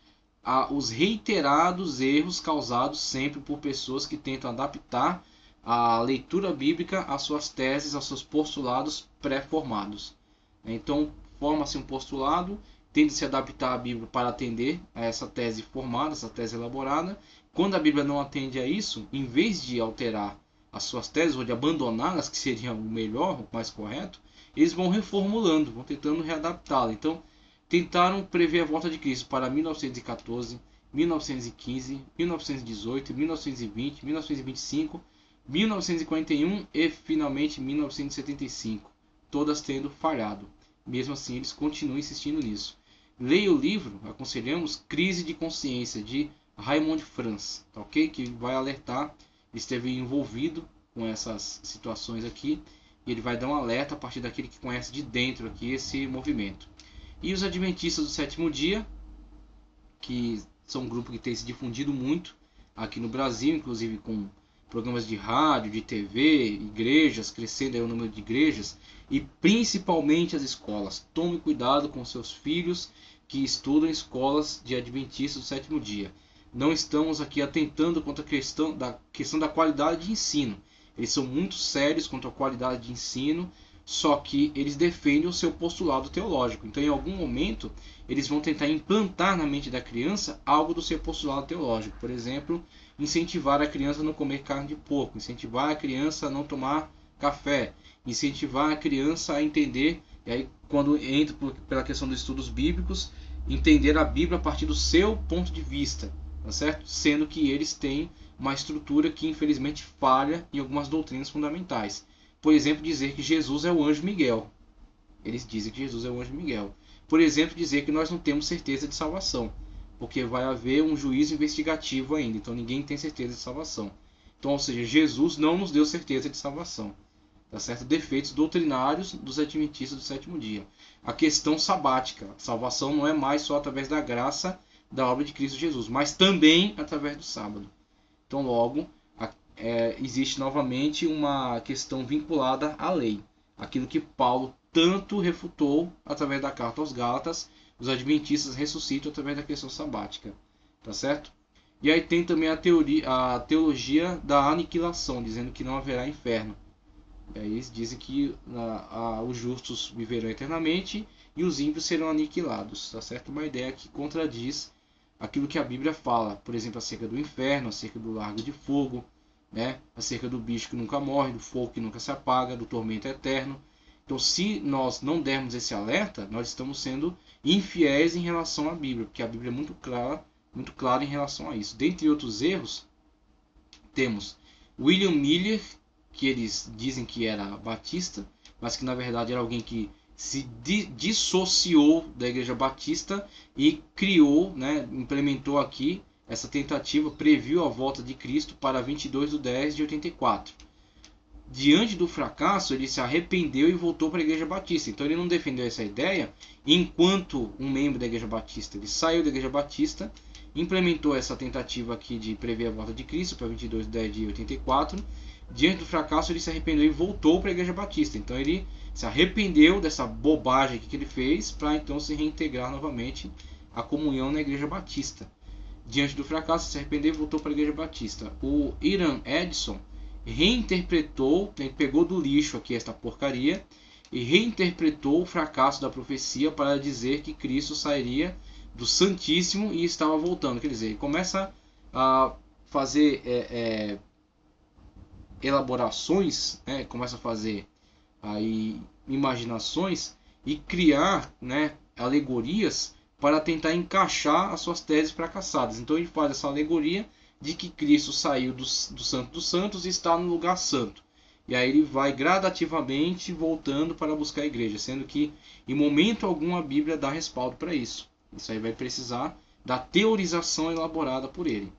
os reiterados erros causados sempre por pessoas que tentam adaptar a leitura bíblica às suas teses, aos seus postulados pré-formados. Então, forma-se um postulado, tenta-se adaptar a Bíblia para atender a essa tese formada, essa tese elaborada. Quando a Bíblia não atende a isso, em vez de alterar as suas teses ou de abandoná-las, que seria o melhor, o mais correto, eles vão reformulando, vão tentando readaptá-la. Então, tentaram prever a volta de Cristo para 1914, 1915, 1918, 1920, 1925, 1941 e finalmente 1975, todas tendo falhado. Mesmo assim, eles continuam insistindo nisso. Leia o livro, aconselhamos, Crise de Consciência, de Raymond Franz, tá ok? Que vai alertar, ele esteve envolvido com essas situações aqui, e ele vai dar um alerta a partir daquele que conhece de dentro aqui esse movimento. E os Adventistas do Sétimo Dia, que são um grupo que tem se difundido muito aqui no Brasil, inclusive com programas de rádio, de TV, igrejas, crescendo aí o número de igrejas, e principalmente as escolas. Tome cuidado com seus filhos que estudam em escolas de Adventistas do Sétimo Dia. Não estamos aqui atentando contra a questão da qualidade de ensino. Eles são muito sérios quanto à qualidade de ensino, só que eles defendem o seu postulado teológico. Então, em algum momento, eles vão tentar implantar na mente da criança algo do seu postulado teológico. Por exemplo, incentivar a criança a não comer carne de porco, incentivar a criança a não tomar café, incentivar a criança a entender, e aí quando entra pela questão dos estudos bíblicos, entender a Bíblia a partir do seu ponto de vista, tá certo? Sendo que eles têm uma estrutura que infelizmente falha em algumas doutrinas fundamentais. Por exemplo, dizer que Jesus é o anjo Miguel. Eles dizem que Jesus é o anjo Miguel. Por exemplo, dizer que nós não temos certeza de salvação, porque vai haver um juízo investigativo ainda, então ninguém tem certeza de salvação. Então, ou seja, Jesus não nos deu certeza de salvação. Tá certo? Defeitos doutrinários dos Adventistas do Sétimo Dia. A questão sabática. A salvação não é mais só através da graça da obra de Cristo Jesus, mas também através do sábado. Então, logo, existe novamente uma questão vinculada à lei. Aquilo que Paulo tanto refutou através da carta aos Gálatas, os adventistas ressuscitam através da questão sabática. Tá certo? E aí tem também a teologia da aniquilação, dizendo que não haverá inferno. E aí eles dizem que os justos viverão eternamente e os ímpios serão aniquilados. Tá certo? Uma ideia que contradiz aquilo que a Bíblia fala, por exemplo, acerca do inferno, acerca do lago de fogo, né? Acerca do bicho que nunca morre, do fogo que nunca se apaga, do tormento eterno. Então, se nós não dermos esse alerta, nós estamos sendo infiéis em relação à Bíblia, porque a Bíblia é muito clara em relação a isso. Dentre outros erros, temos William Miller, que eles dizem que era batista, mas que na verdade era alguém que se dissociou da Igreja Batista e criou, né, implementou aqui essa tentativa, previu a volta de Cristo para 22/10/84. diante do fracasso, ele se arrependeu e voltou para a Igreja Batista. Então ele não defendeu essa ideia enquanto um membro da Igreja Batista. Ele saiu da Igreja Batista, implementou essa tentativa aqui de prever a volta de Cristo para 22/10/84. Diante do fracasso, ele se arrependeu e voltou para a Igreja Batista. Então ele se arrependeu dessa bobagem que ele fez para então se reintegrar novamente à comunhão na Igreja Batista. Diante do fracasso, se arrependeu e voltou para a Igreja Batista. O Iran Edson reinterpretou, ele pegou do lixo aqui esta porcaria e reinterpretou o fracasso da profecia para dizer que Cristo sairia do Santíssimo e estava voltando. Quer dizer, ele começa a fazer elaborações, né? Começa a fazer aí imaginações e criar, né, alegorias para tentar encaixar as suas teses fracassadas. Então ele faz essa alegoria de que Cristo saiu do Santo dos Santos e está no lugar santo. E aí ele vai gradativamente voltando para buscar a igreja, sendo que em momento algum a Bíblia dá respaldo para isso. Isso aí vai precisar da teorização elaborada por ele.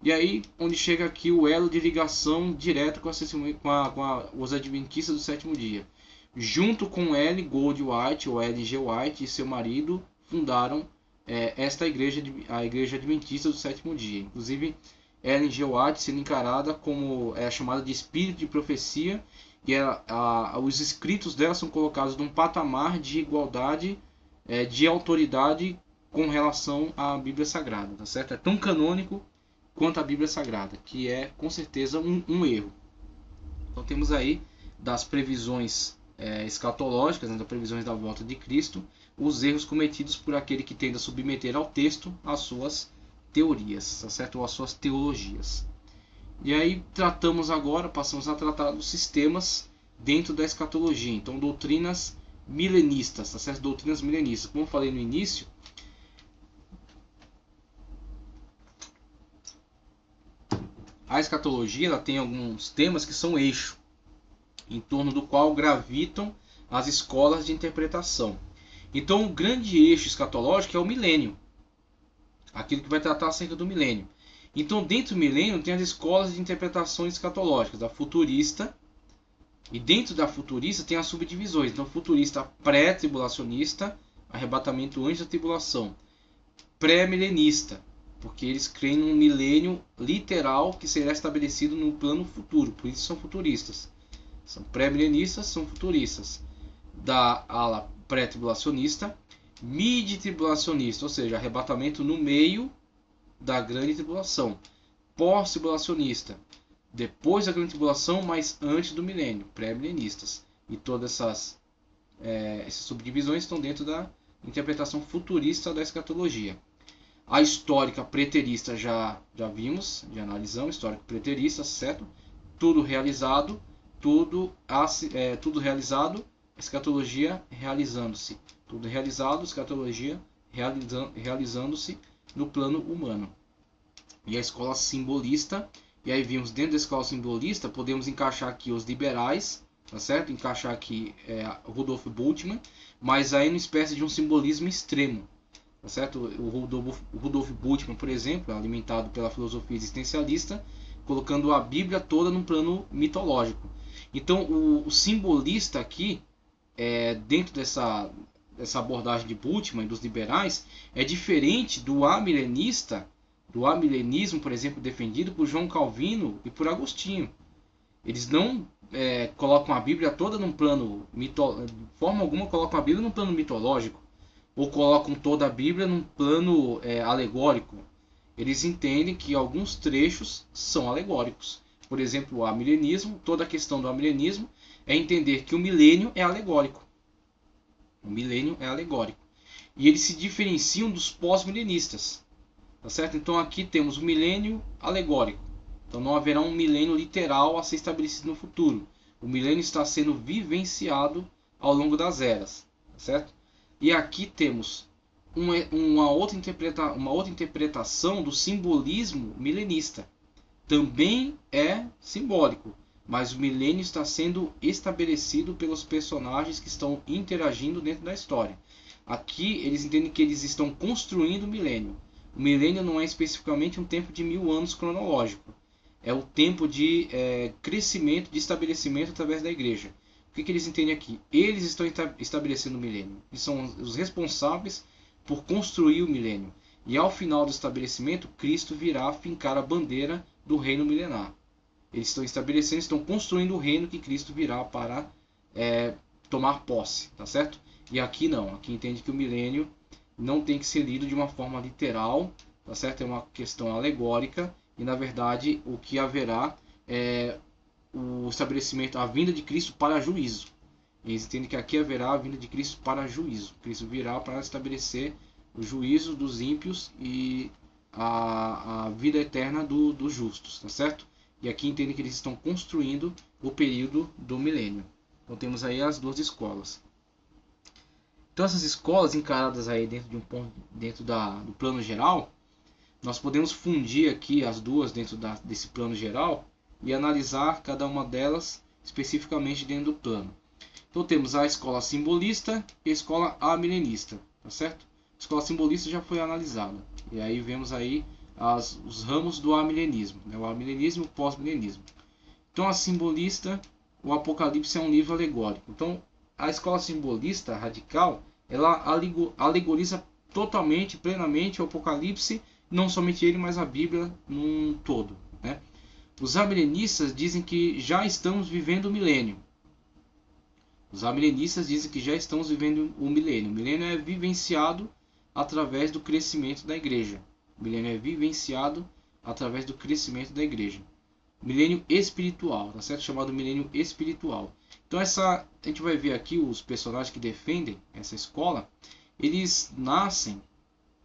E aí, onde chega aqui o elo de ligação direta com os adventistas do sétimo dia. Junto com Ellen Goldwhite, ou Ellen G. White, e seu marido, fundaram esta igreja, a Igreja Adventista do sétimo dia. Inclusive, Ellen G. White sendo encarada como chamada de espírito de profecia, e os escritos dela são colocados num patamar de igualdade, de autoridade com relação à Bíblia Sagrada. Tá certo? É tão canônico quanto a Bíblia Sagrada, que é com certeza um erro. Então temos aí das previsões escatológicas, né, das previsões da volta de Cristo, os erros cometidos por aquele que tenta submeter ao texto as suas teorias, tá certo? Ou as suas teologias. E aí passamos a tratar dos sistemas dentro da escatologia. Então, doutrinas milenistas, tá certo? Doutrinas milenistas. Como eu falei no início, a escatologia ela tem alguns temas que são eixo, em torno do qual gravitam as escolas de interpretação. Então, o grande eixo escatológico é o milênio, aquilo que vai tratar acerca do milênio. Então, dentro do milênio tem as escolas de interpretações escatológicas, a futurista, e dentro da futurista tem as subdivisões. Então, futurista pré-tribulacionista, arrebatamento antes da tribulação, pré-milenista, porque eles creem num milênio literal que será estabelecido no plano futuro, por isso são futuristas. São pré-milenistas, são futuristas. Da ala pré-tribulacionista, mid-tribulacionista, ou seja, arrebatamento no meio da grande tribulação. Pós-tribulacionista, depois da grande tribulação, mas antes do milênio, pré-milenistas. E todas essas subdivisões estão dentro da interpretação futurista da escatologia. A histórica preterista já vimos, já analisamos, histórico preterista, certo? Tudo realizado, tudo realizado, escatologia realizando-se. Tudo realizado, escatologia realizando-se no plano humano. E a escola simbolista, e aí vimos dentro da escola simbolista, podemos encaixar aqui os liberais, tá certo? Encaixar aqui Rudolf Bultmann, mas aí numa espécie de um simbolismo extremo. Tá certo? O Rudolf Bultmann, por exemplo, é alimentado pela filosofia existencialista, colocando a Bíblia toda num plano mitológico. Então, o simbolista aqui, dentro dessa abordagem de Bultmann e dos liberais, é diferente do amilenista, do amilenismo, por exemplo, defendido por João Calvino e por Agostinho. Eles não colocam a Bíblia toda num plano de forma alguma colocam a Bíblia num plano mitológico, ou colocam toda a Bíblia num plano alegórico. Eles entendem que alguns trechos são alegóricos. Por exemplo, o amilenismo, toda a questão do amilenismo é entender que o milênio é alegórico. O milênio é alegórico. E eles se diferenciam dos pós-milenistas. Tá certo? Então aqui temos o milênio alegórico. Então não haverá um milênio literal a ser estabelecido no futuro. O milênio está sendo vivenciado ao longo das eras. Tá certo? E aqui temos uma outra interpretação do simbolismo milenista. Também é simbólico, mas o milênio está sendo estabelecido pelos personagens que estão interagindo dentro da história. Aqui eles entendem que eles estão construindo o milênio. O milênio não é especificamente um tempo de 1000 anos cronológico. é o tempo de crescimento, de estabelecimento através da igreja. O que eles entendem aqui? Eles estão estabelecendo o milênio. Eles são os responsáveis por construir o milênio. E ao final do estabelecimento, Cristo virá fincar a bandeira do reino milenar. Eles estão estabelecendo, estão construindo o reino que Cristo virá para tomar posse, tá certo? E aqui não, aqui entende que o milênio não tem que ser lido de uma forma literal, tá certo? É uma questão alegórica e na verdade o que haverá é o estabelecimento, a vinda de Cristo para juízo. Eles entendem que aqui haverá a vinda de Cristo para juízo. Cristo virá para estabelecer o juízo dos ímpios e a vida eterna dos justos, tá certo? E aqui entendem que eles estão construindo o período do milênio. Então temos aí as duas escolas. Então essas escolas encaradas aí dentro do plano geral, nós podemos fundir aqui as duas dentro desse plano geral e analisar cada uma delas especificamente dentro do plano. Então temos a escola simbolista e a escola amilenista, tá certo? A escola simbolista já foi analisada. E aí vemos aí os ramos do amilenismo, né? O amilenismo e o pós-milenismo. Então a simbolista, o Apocalipse é um livro alegórico. Então a escola simbolista radical, ela alegoriza totalmente, plenamente o Apocalipse, não somente ele, mas a Bíblia num todo, né? Os amilenistas dizem que já estamos vivendo o milênio. Os amilenistas dizem que já estamos vivendo o milênio. O milênio é vivenciado através do crescimento da igreja. O milênio é vivenciado através do crescimento da igreja. Milênio espiritual, tá certo? Chamado milênio espiritual. Então a gente vai ver aqui os personagens que defendem essa escola. Eles nascem,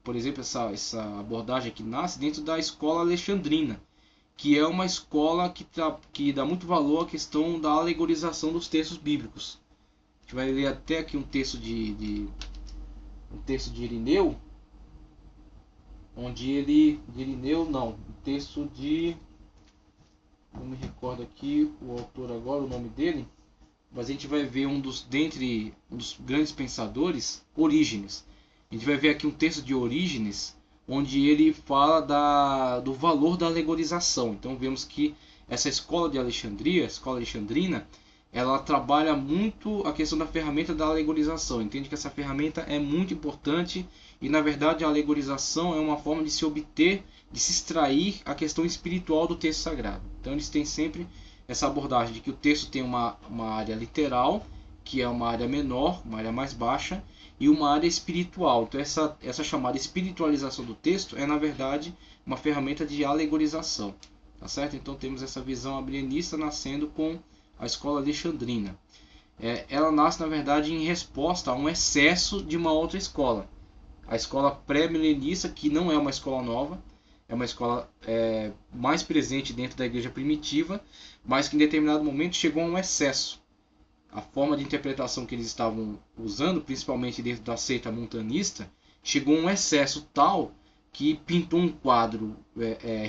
por exemplo, essa abordagem aqui nasce dentro da escola alexandrina, que é uma escola que dá muito valor à questão da alegorização dos textos bíblicos. A gente vai ler até aqui um texto de Irineu, onde ele... de Irineu não, um texto de... não me recordo aqui o autor agora, o nome dele, mas a gente vai ver dentre um dos grandes pensadores, Orígenes. A gente vai ver aqui um texto de Orígenes, onde ele fala do valor da alegorização. Então vemos que essa escola de Alexandria, a escola alexandrina, ela trabalha muito a questão da ferramenta da alegorização. Entende que essa ferramenta é muito importante e na verdade a alegorização é uma forma de se obter, de se extrair a questão espiritual do texto sagrado. Então eles têm sempre essa abordagem de que o texto tem uma área literal, que é uma área menor, uma área mais baixa, e uma área espiritual. Então essa chamada espiritualização do texto é na verdade uma ferramenta de alegorização, tá certo? Então temos essa visão amilenista nascendo com a escola alexandrina. Ela nasce na verdade em resposta a um excesso de uma outra escola, a escola pré-milenista, que não é uma escola nova, é uma escola mais presente dentro da igreja primitiva, mas que em determinado momento chegou a um excesso. A forma de interpretação que eles estavam usando, principalmente dentro da seita montanista, chegou a um excesso tal que pintou um quadro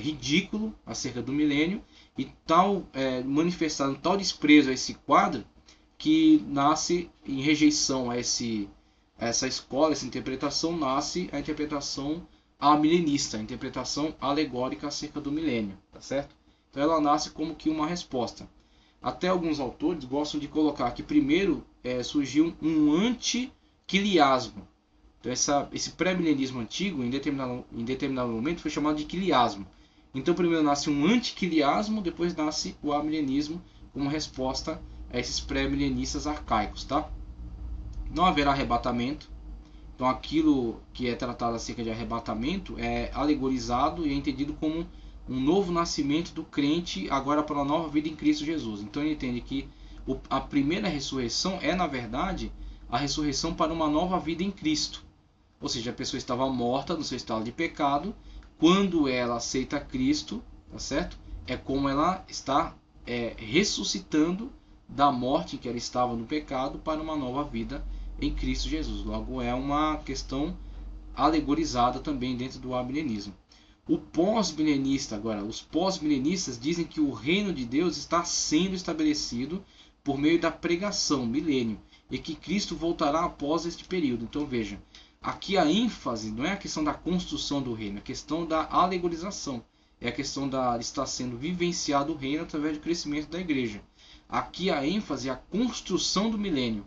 ridículo acerca do milênio e manifestado tal desprezo a esse quadro que nasce em rejeição a essa escola, essa interpretação, nasce a interpretação amilenista, a interpretação alegórica acerca do milênio, tá certo? Então ela nasce como que uma resposta. Até alguns autores gostam de colocar que primeiro surgiu um antiquiliasmo. Então esse pré-milenismo antigo, em determinado momento, foi chamado de quiliasmo. Então primeiro nasce um antiquiliasmo, depois nasce o amilenismo como resposta a esses pré-milenistas arcaicos. Tá? Não haverá arrebatamento. Então aquilo que é tratado acerca de arrebatamento é alegorizado e é entendido como um novo nascimento do crente agora para uma nova vida em Cristo Jesus. Então ele entende que a primeira ressurreição é, na verdade, a ressurreição para uma nova vida em Cristo. Ou seja, a pessoa estava morta no seu estado de pecado. Quando ela aceita Cristo, tá certo? É como ela está ressuscitando da morte que ela estava no pecado para uma nova vida em Cristo Jesus. Logo, é uma questão alegorizada também dentro do amilenismo. O pós-milenista, agora, os pós-milenistas dizem que o reino de Deus está sendo estabelecido por meio da pregação, milênio, e que Cristo voltará após este período. Então veja, aqui a ênfase não é a questão da construção do reino, é a questão da alegorização. é a questão de estar sendo vivenciado o reino através do crescimento da igreja. Aqui a ênfase é a construção do milênio.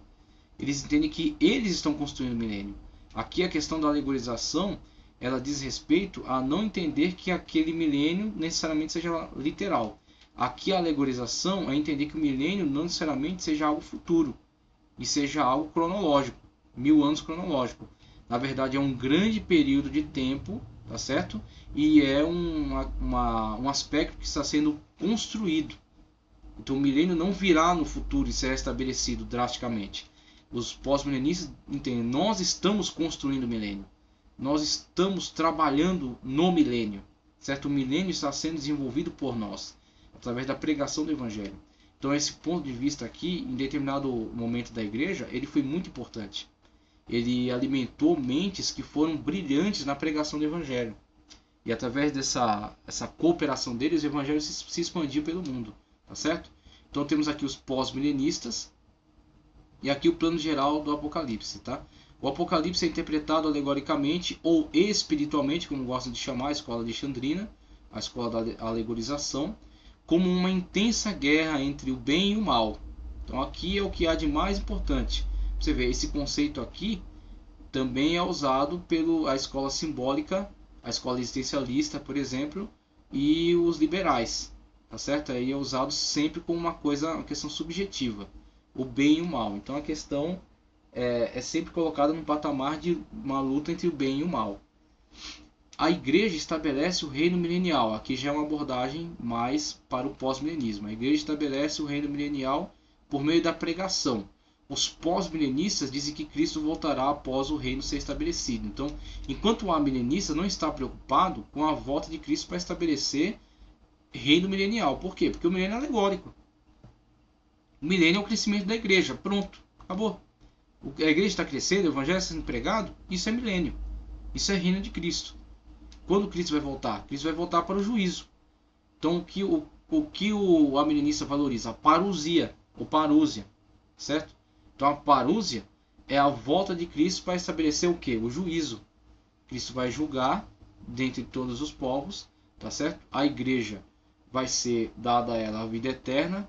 Eles entendem que eles estão construindo o milênio. Aqui a questão da alegorização, ela diz respeito a não entender que aquele milênio necessariamente seja literal. Aqui a alegorização é entender que o milênio não necessariamente seja algo futuro, e seja algo cronológico, 1000 anos cronológico. Na verdade é um grande período de tempo, tá certo? E é um aspecto que está sendo construído. Então o milênio não virá no futuro e será estabelecido drasticamente. Os pós-milenistas entendem, nós estamos construindo o milênio. Nós estamos trabalhando no milênio. Certo? O milênio está sendo desenvolvido por nós, através da pregação do evangelho. Então esse ponto de vista aqui, em determinado momento da igreja, ele foi muito importante. Ele alimentou mentes que foram brilhantes na pregação do evangelho. E através dessa cooperação deles, o evangelho se expandiu pelo mundo. Tá certo? Então temos aqui os pós-milenistas e aqui o plano geral do Apocalipse. Tá? O Apocalipse é interpretado alegoricamente ou espiritualmente, como gostam de chamar a escola alexandrina, a escola da alegorização, como uma intensa guerra entre o bem e o mal. Então aqui é o que há de mais importante. Você vê, esse conceito aqui também é usado pela escola simbólica, a escola existencialista, por exemplo, e os liberais. Tá certo? Aí é usado sempre como uma questão subjetiva, o bem e o mal. Então a questão é sempre colocada num patamar de uma luta entre o bem e o mal. A igreja estabelece o reino milenial. Aqui já é uma abordagem mais para o pós-milenismo. A igreja estabelece o reino milenial por meio da pregação. Os pós-milenistas dizem que Cristo voltará após o reino ser estabelecido. Então, enquanto o milenista não está preocupado com a volta de Cristo para estabelecer reino milenial. Por quê? Porque o milênio é alegórico. O milênio é o crescimento da igreja. Pronto, acabou. A igreja está crescendo, o evangelho está sendo pregado, isso é milênio. Isso é reino de Cristo. Quando Cristo vai voltar? Cristo vai voltar para o juízo. Então o que o amilenista valoriza? A parousia, ou parúzia. Certo? Então a parúzia é a volta de Cristo para estabelecer o quê? O juízo. Cristo vai julgar dentre todos os povos. Tá certo? A igreja vai ser dada a ela a vida eterna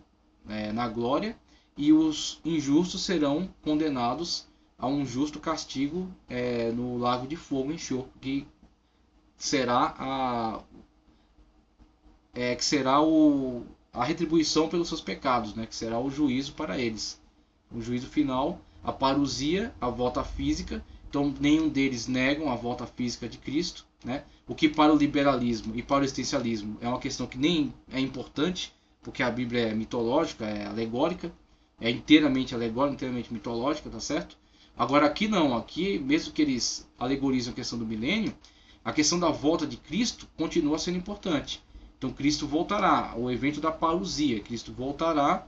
na glória, e os injustos serão condenados a um justo castigo no lago de fogo e enxofre, que será a retribuição pelos seus pecados, que será o juízo para eles. O juízo final, a parousia, a volta física. Então nenhum deles negam a volta física de Cristo. O que para o liberalismo e para o existencialismo é uma questão que nem é importante, porque a Bíblia é mitológica, é alegórica, é inteiramente alegórica, inteiramente mitológica, tá certo? Agora aqui não, aqui mesmo que eles alegorizam a questão do milênio, a questão da volta de Cristo continua sendo importante. Então Cristo voltará, o evento da parousia, Cristo voltará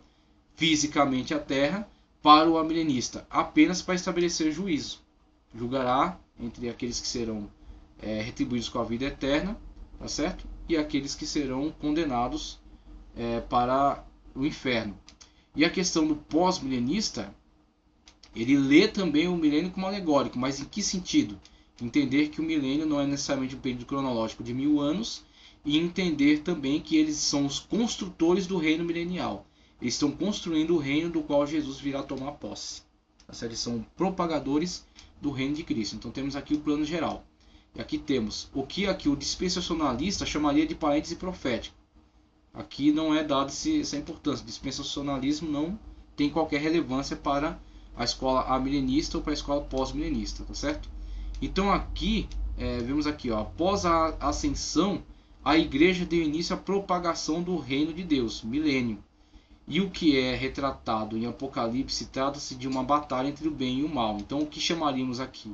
fisicamente à Terra para o amilenista, apenas para estabelecer juízo. Julgará entre aqueles que serão retribuídos com a vida eterna, tá certo? E aqueles que serão condenados para o inferno. E a questão do pós-milenista, ele lê também o milênio como alegórico, mas em que sentido? Entender que o milênio não é necessariamente um período cronológico de 1000 anos, e entender também que eles são os construtores do reino milenial. Eles estão construindo o reino do qual Jesus virá tomar posse. Eles são propagadores do reino de Cristo. Então temos aqui o plano geral. E aqui temos o que aqui o dispensacionalista chamaria de parêntese profético. Aqui não é dado essa importância. O dispensacionalismo não tem qualquer relevância para a escola amilenista ou para a escola pós-milenista, tá certo? Então aqui, vemos aqui, após a ascensão, a igreja deu início à propagação do reino de Deus, milênio. E o que é retratado em Apocalipse trata-se de uma batalha entre o bem e o mal. Então o que chamaríamos aqui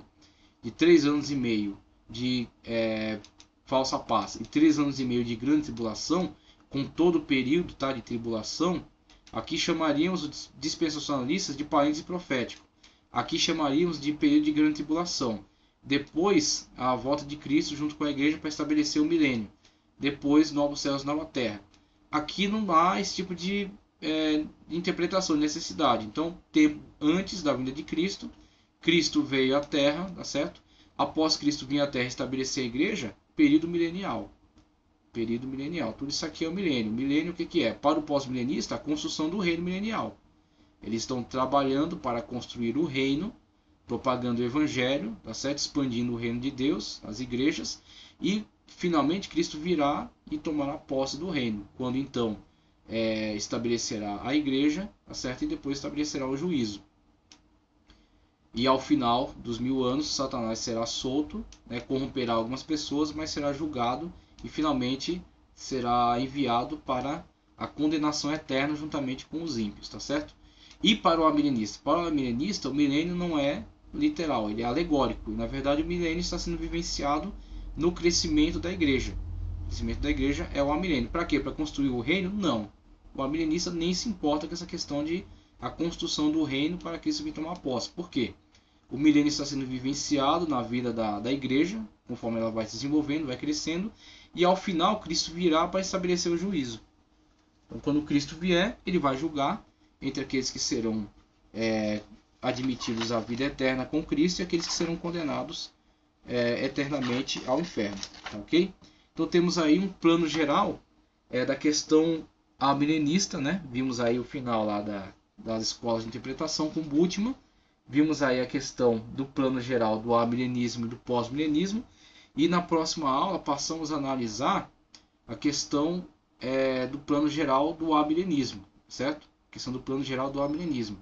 de 3 anos e meio de falsa paz e 3 anos e meio de grande tribulação, com todo o período de tribulação, aqui chamaríamos os dispensacionalistas de parêntese profético. Aqui chamaríamos de período de grande tribulação. Depois, a volta de Cristo junto com a igreja para estabelecer o milênio. Depois, novos céus e nova terra. Aqui não há esse tipo de interpretação, de necessidade. Então, tempo antes da vinda de Cristo, Cristo veio à terra, tá certo? Após Cristo vir à terra estabelecer a igreja, período milenial. Período milenial. Tudo isso aqui é o milênio. O milênio o que é? Para o pós-milenista, a construção do reino milenial. Eles estão trabalhando para construir o reino, propagando o evangelho, tá certo? Expandindo o reino de Deus, as igrejas, e finalmente Cristo virá e tomará posse do reino, quando então estabelecerá a igreja, tá certo? E depois estabelecerá o juízo. E ao final dos 1000 anos, Satanás será solto, né? Corromperá algumas pessoas, mas será julgado e finalmente será enviado para a condenação eterna juntamente com os ímpios, tá certo? E para o amilenista? Para o amilenista, o milênio não é literal, ele é alegórico. E, na verdade, o milênio está sendo vivenciado no crescimento da igreja. O crescimento da igreja é o amilênio. Para quê? Para construir o reino? Não. O amilenista nem se importa com essa questão de a construção do reino para que isso venha tomar posse. Por quê? O milênio está sendo vivenciado na vida da igreja, conforme ela vai se desenvolvendo, vai crescendo, e ao final Cristo virá para estabelecer o juízo. Então, quando Cristo vier, ele vai julgar entre aqueles que serão admitidos à vida eterna com Cristo e aqueles que serão condenados eternamente ao inferno. Tá, ok? Então temos aí um plano geral da questão amilenista, né? Vimos aí o final lá das escolas de interpretação com Bultmann. Vimos aí a questão do plano geral do amilenismo e do pós-milenismo. E na próxima aula passamos a analisar a questão do plano geral do amilenismo, certo? A questão do plano geral do amilenismo.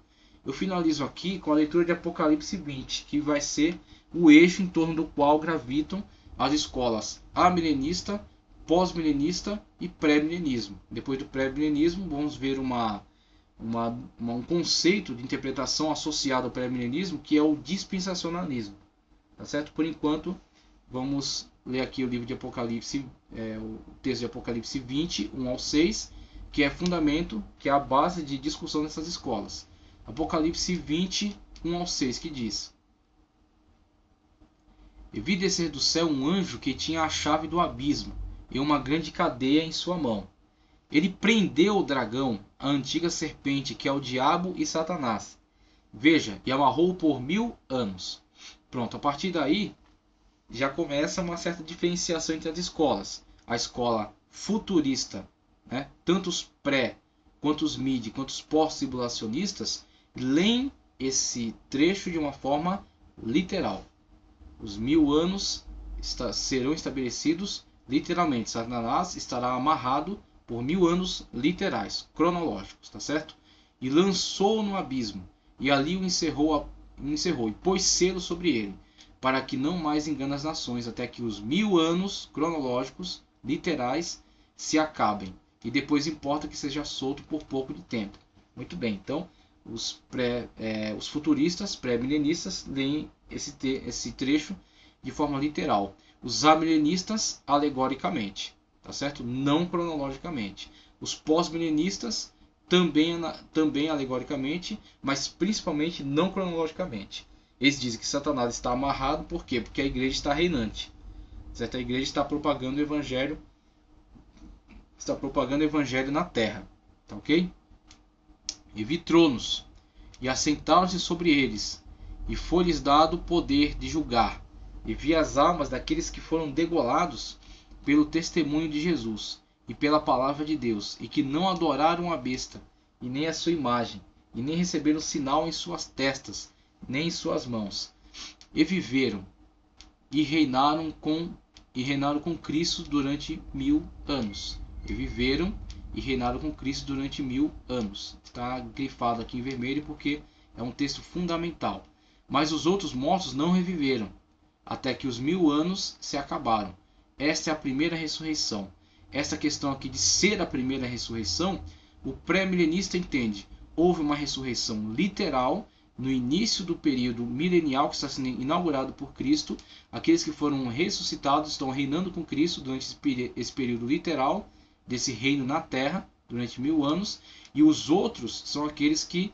Eu finalizo aqui com a leitura de Apocalipse 20, que vai ser o eixo em torno do qual gravitam as escolas amilenista, pós-milenista e pré-milenismo. Depois do pré-milenismo, vamos ver um conceito de interpretação associado ao pré-milenismo, que é o dispensacionalismo. Tá certo? Por enquanto, vamos ler aqui o livro de Apocalipse, o texto de Apocalipse 20, 1 ao 6, que é fundamento, que é a base de discussão dessas escolas. Apocalipse 20, 1 ao 6, que diz: E vi descer do céu um anjo que tinha a chave do abismo e uma grande cadeia em sua mão. Ele prendeu o dragão, a antiga serpente, que é o diabo e Satanás. Veja, e amarrou-o por 1000 anos. Pronto, a partir daí já começa uma certa diferenciação entre as escolas. A escola futurista, né? Tanto os pré, quanto os mid, quanto os pós-tribulacionistas, leem esse trecho de uma forma literal. Os 1000 anos serão estabelecidos literalmente. Satanás estará amarrado por 1000 anos literais, cronológicos, tá certo? E lançou-o no abismo, e ali o encerrou e pôs selo sobre ele, para que não mais engane as nações, até que os 1000 anos cronológicos, literais, se acabem. E depois importa que seja solto por pouco de tempo. Muito bem, então os futuristas, pré-milenistas, leem esse trecho de forma literal. Os amilenistas, alegoricamente, tá certo? Não cronologicamente. Os pós-milenistas, também alegoricamente, mas principalmente não cronologicamente. Eles dizem que Satanás está amarrado, por quê? Porque a igreja está reinante. Certo? A igreja está propagando o evangelho, na terra. Tá ok? E vi tronos, e assentaram-se sobre eles, e foi-lhes dado o poder de julgar. E vi as almas daqueles que foram degolados pelo testemunho de Jesus e pela palavra de Deus, e que não adoraram a besta, e nem a sua imagem, e nem receberam sinal em suas testas, nem em suas mãos. E viveram, e reinaram com Cristo durante 1000 anos. E viveram e reinaram com Cristo durante 1000 anos. Está grifado aqui em vermelho porque é um texto fundamental. Mas os outros mortos não reviveram, até que os 1000 anos se acabaram. Esta é a primeira ressurreição. Essa questão aqui de ser a primeira ressurreição, o pré-milenista entende. Houve uma ressurreição literal no início do período milenial que está sendo inaugurado por Cristo. Aqueles que foram ressuscitados estão reinando com Cristo durante esse período literal desse reino na terra, durante 1000 anos. E os outros são aqueles que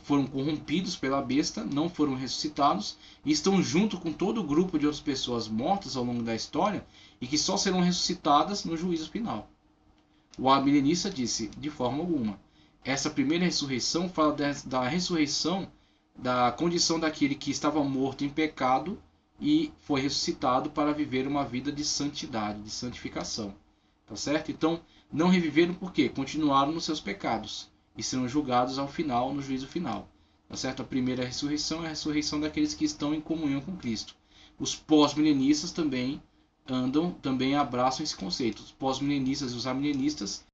foram corrompidos pela besta, não foram ressuscitados, e estão junto com todo o grupo de outras pessoas mortas ao longo da história e que só serão ressuscitadas no juízo final. O amilenista disse, de forma alguma. Essa primeira ressurreição fala da ressurreição, da condição daquele que estava morto em pecado e foi ressuscitado para viver uma vida de santidade, de santificação. Tá certo? Então, não reviveram por quê? Continuaram nos seus pecados e serão julgados ao final, no juízo final. Tá certo? A primeira ressurreição é a ressurreição daqueles que estão em comunhão com Cristo. Os pós-milenistas também abraçam esse conceito. Os pós-milenistas e os amilenistas